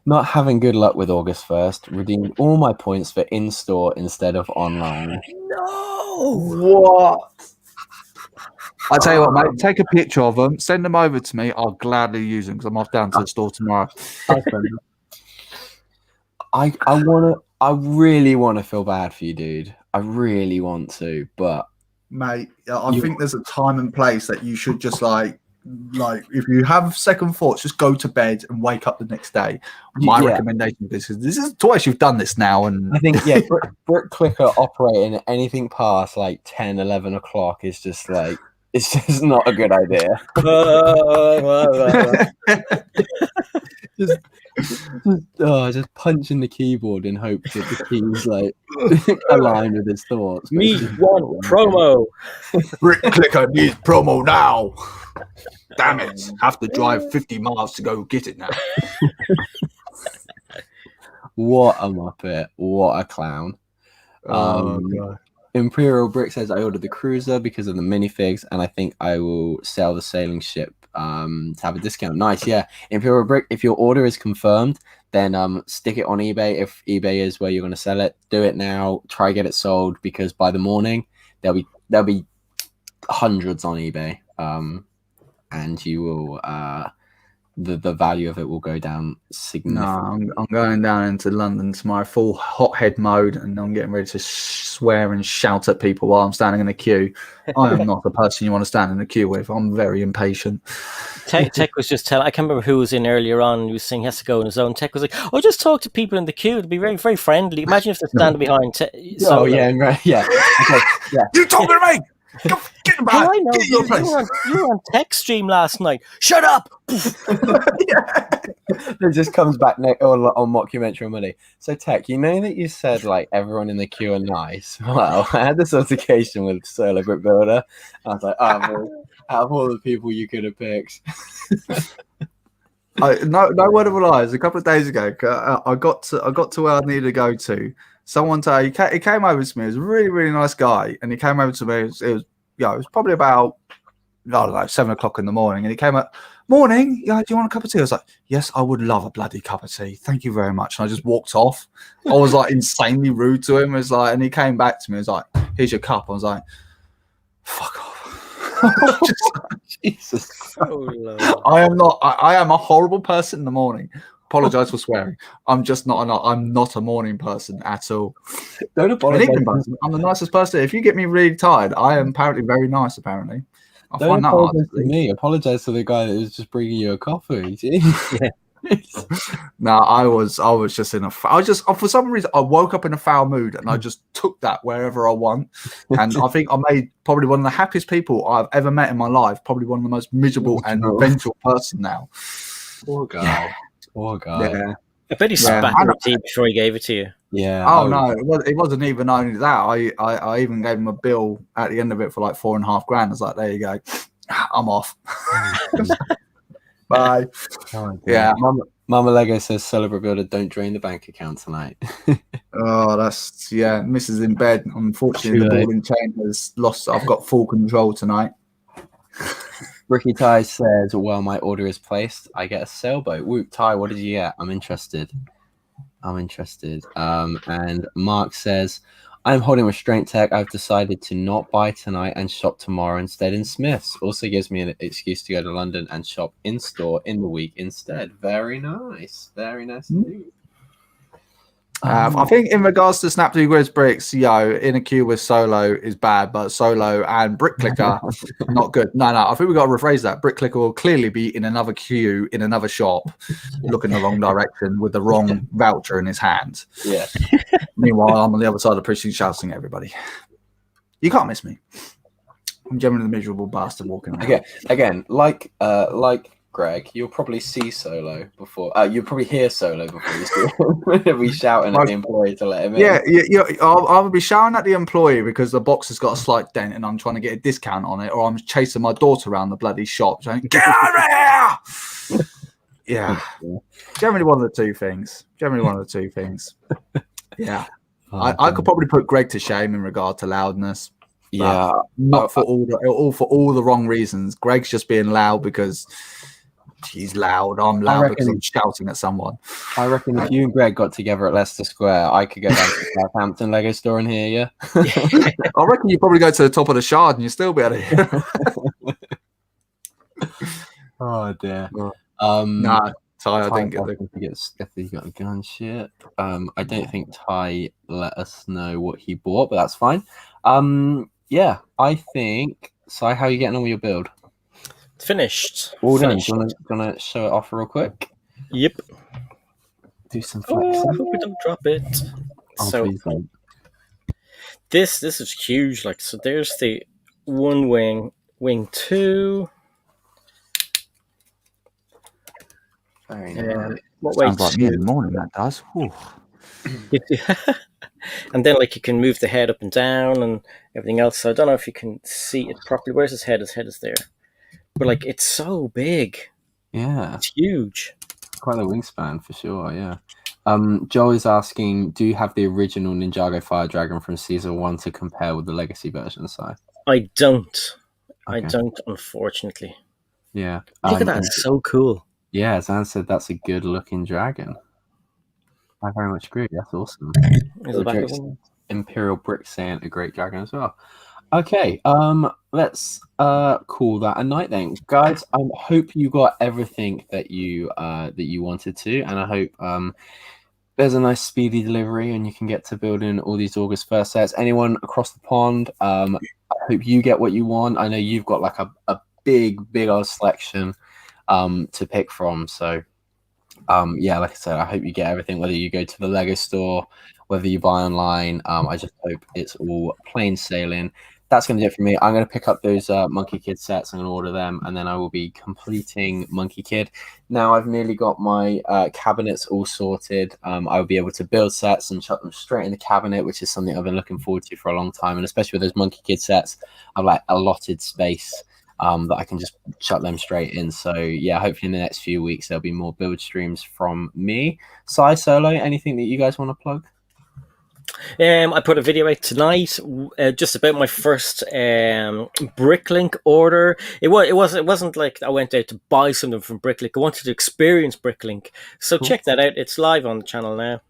Not having good luck with August 1st. Redeemed all my points for in-store instead of online. No! What? I tell you what, mate, take a picture of them, send them over to me. I'll gladly use them because I'm off down to the store tomorrow. I really want to feel bad for you, dude. I really want to, but... Mate, I think there's a time and place that you should just like if you have second thoughts, just go to bed and wake up the next day. My recommendation is this is twice you've done this now, and I think brick clicker operating at anything past like 10, 11 o'clock is just like it's just not a good idea. just punching the keyboard in hopes that the keys like align with his thoughts. But Me it's just want not working. promo. Brick Clicker needs promo now. Damn it! Have to drive 50 miles to go get it now. What a muppet! What a clown! God. Imperial Brick says I ordered the cruiser because of the minifigs, and I think I will sell the sailing ship to have a discount. Nice, yeah. Imperial Brick, if your order is confirmed, then stick it on eBay. If eBay is where you're going to sell it, do it now. Try get it sold, because by the morning there'll be hundreds on eBay, and you will the value of it will go down significantly. No, I'm going down into London tomorrow, full hothead mode, and I'm getting ready to swear and shout at people while I'm standing in a queue. I am not the person you want to stand in a queue with. I'm very impatient. Tech was just telling. I can't remember who was in earlier on. He was saying he has to go on his own. Tech was like, "Oh, just talk to people in the queue. It'll be very, very friendly." Imagine if they're standing behind. Oh yeah, right, yeah. Okay, yeah. You talking to me? Go, get How back. I know Get your you place. were on Tech stream last night. Shut up. It just comes back on mockumentary money. So Tech, you know that you said like everyone in the queue are nice. Well, I had this altercation with Solo Brick Builder. I was like, oh, well, out of all the people you could have picked. No word of a lie. A couple of days ago, I got to where I needed to go to. Someone he came over to me. He was a really, really nice guy, and he came over to me. It was probably about, I don't know, 7 o'clock in the morning, and he came up. Morning, do you want a cup of tea? I was like, yes, I would love a bloody cup of tea. Thank you very much. And I just walked off. I was like insanely rude to him. It was like, and he came back to me. He was like, here's your cup. I was like, fuck off. Jesus. I am a horrible person in the morning. Apologize for swearing. I'm not a morning person at all. Don't apologize. I'm the nicest person. If you get me really tired, I am apparently very nice. Apparently, I Don't find that hard apologize to to me. Apologize to the guy that was just bringing you a coffee. Yeah. No, I was just in for some reason I woke up in a foul mood, and I just took that wherever I want. And I think I made probably one of the happiest people I've ever met in my life. Probably one of the most miserable and vengeful person now. Poor guy. Yeah. Poor guy. Yeah. I bet he spat in the tea before he gave it to you. Yeah. Oh no, it wasn't even only that. I even gave him a bill at the end of it for like $4.5 grand. I was like, there you go, I'm off. Bye. Oh, yeah. Mama Lego says Celebrate Builder, don't drain the bank account tonight. Oh, that's Mrs. in bed. Unfortunately, the ball and chain has lost. I've got full control tonight. Ricky Ty says, well, my order is placed. I get a sailboat. Whoop, Ty, what did you get? I'm interested. And Mark says, I'm holding restraint tech. I've decided to not buy tonight and shop tomorrow instead in Smith's. Also gives me an excuse to go to London and shop in store in the week instead. Very nice. Very nice indeed. I think in regards to Snap 2 Grids Bricks, in a queue with Solo is bad, but Solo and Brick Clicker not good. No, I think we've got to rephrase that. Brick Clicker will clearly be in another queue in another shop, looking the wrong direction with the wrong voucher in his hand. Yeah. Meanwhile, I'm on the other side of the precinct shouting at everybody. You can't miss me. I'm generally the miserable bastard walking around. Okay. Again, like Greg, you'll probably see Solo before. You'll probably hear Solo before you see him. He'll be shouting at the employee to let him in. Yeah. I'll be shouting at the employee because the box has got a slight dent and I'm trying to get a discount on it, or I'm chasing my daughter around the bloody shop saying, "Get out of here!" Yeah. Generally one of the two things. Yeah. I could probably put Greg to shame in regard to loudness. Yeah. Not for all the wrong reasons. Greg's just being loud because he's loud. I'm loud because I'm shouting at someone. I reckon if you and Greg got together at Leicester Square, I could go down to Southampton Lego store and hear you. I reckon you probably go to the top of the Shard and you still be able to hear. Oh dear. Nah, Ty, I didn't get if he got a gun shit. I don't think Ty let us know what he bought, but that's fine. Yeah, I think. So, how are you getting on with your build? Finished. All done. Do you want to show it off real quick? Yep. Do some flexing. I hope we don't drop it. Oh, so please don't. this is huge. Like, so there's the one wing 2. Very nice. What way Sounds like me in to? the morning. That does. Whew. And then like you can move the head up and down and everything else. So I don't know if you can see it properly. Where's his head? His head is there. But like it's so big. Yeah, It's huge. quite a wingspan for sure. Yeah. Joe is asking, do you have the original Ninjago Fire Dragon from season 1 to compare with the legacy version? So I don't. I Okay. don't, unfortunately. yeah, Look at that. It's so cool. yeah. Zan said that's a good looking dragon. I very much agree. That's awesome. Is the back of them? Imperial Brick saying a great dragon as well. Okay, let's call that a night then, guys. I hope you got everything that you wanted to, and I hope there's a nice speedy delivery and you can get to building all these August 1st sets. Anyone across the pond, I hope you get what you want. I know you've got like a big old selection to pick from. So yeah, like I said, I hope you get everything, whether you go to the Lego store, whether you buy online. I just hope it's all plain sailing. That's going to do it for me. I'm going to pick up those Monkey Kid sets. I'm going to order them, and then I will be completing Monkey Kid. Now I've nearly got my cabinets all sorted. I'll be able to build sets and chuck them straight in the cabinet, which is something I've been looking forward to for a long time. And especially with those Monkey Kid sets, I've like allotted space that I can just chuck them straight in. So yeah, hopefully in the next few weeks there'll be more build streams from me. Solo, anything that you guys want to plug? I put a video out tonight, just about my first Bricklink order. It wasn't like I went out to buy something from Bricklink. I wanted to experience Bricklink, so Cool. check that out. It's live on the channel now.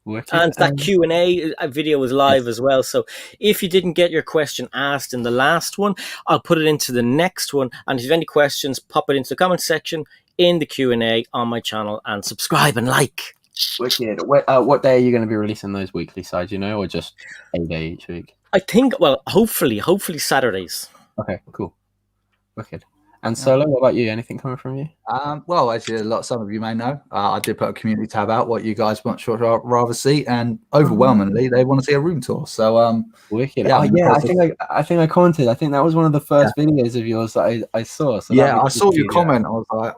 Wicked. And that Q&A video was live as well. So if you didn't get your question asked in the last one, I'll put it into the next one. And if you have any questions, pop it into the comment section in the Q&A on my channel and subscribe and like. Wicked. What day are you going to be releasing those weekly sides, or just a day each week? I think, well, hopefully Saturdays. Okay, cool. Wicked. And Solo, what about you? Anything coming from you? Well, as some of you may know, I did put a community tab out what you guys much rather see, and overwhelmingly they want to see a room tour. So wicked. Yeah, I think I commented. I think that was one of the first videos of yours that I saw. So yeah, I saw your comment. I was like,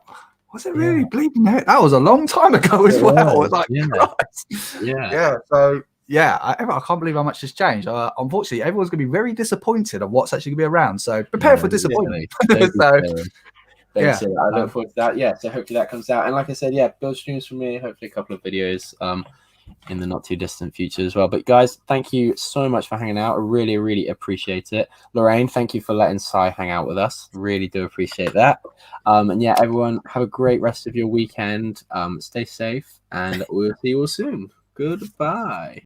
was it really bleeping out? That was a long time ago as well. I was like, Christ. Yeah. So yeah, I can't believe how much has changed. Unfortunately, everyone's going to be very disappointed of what's actually going to be around. So prepare for disappointment. I look forward to that. Yeah, so hopefully that comes out. And like I said, yeah, build streams from me. Hopefully a couple of videos in the not too distant future as well. But guys, thank you so much for hanging out. I really appreciate it. Lorraine, thank you for letting Sai hang out with us. Really do appreciate that. And yeah, everyone, have a great rest of your weekend. Stay safe, and we'll see you all soon. Goodbye.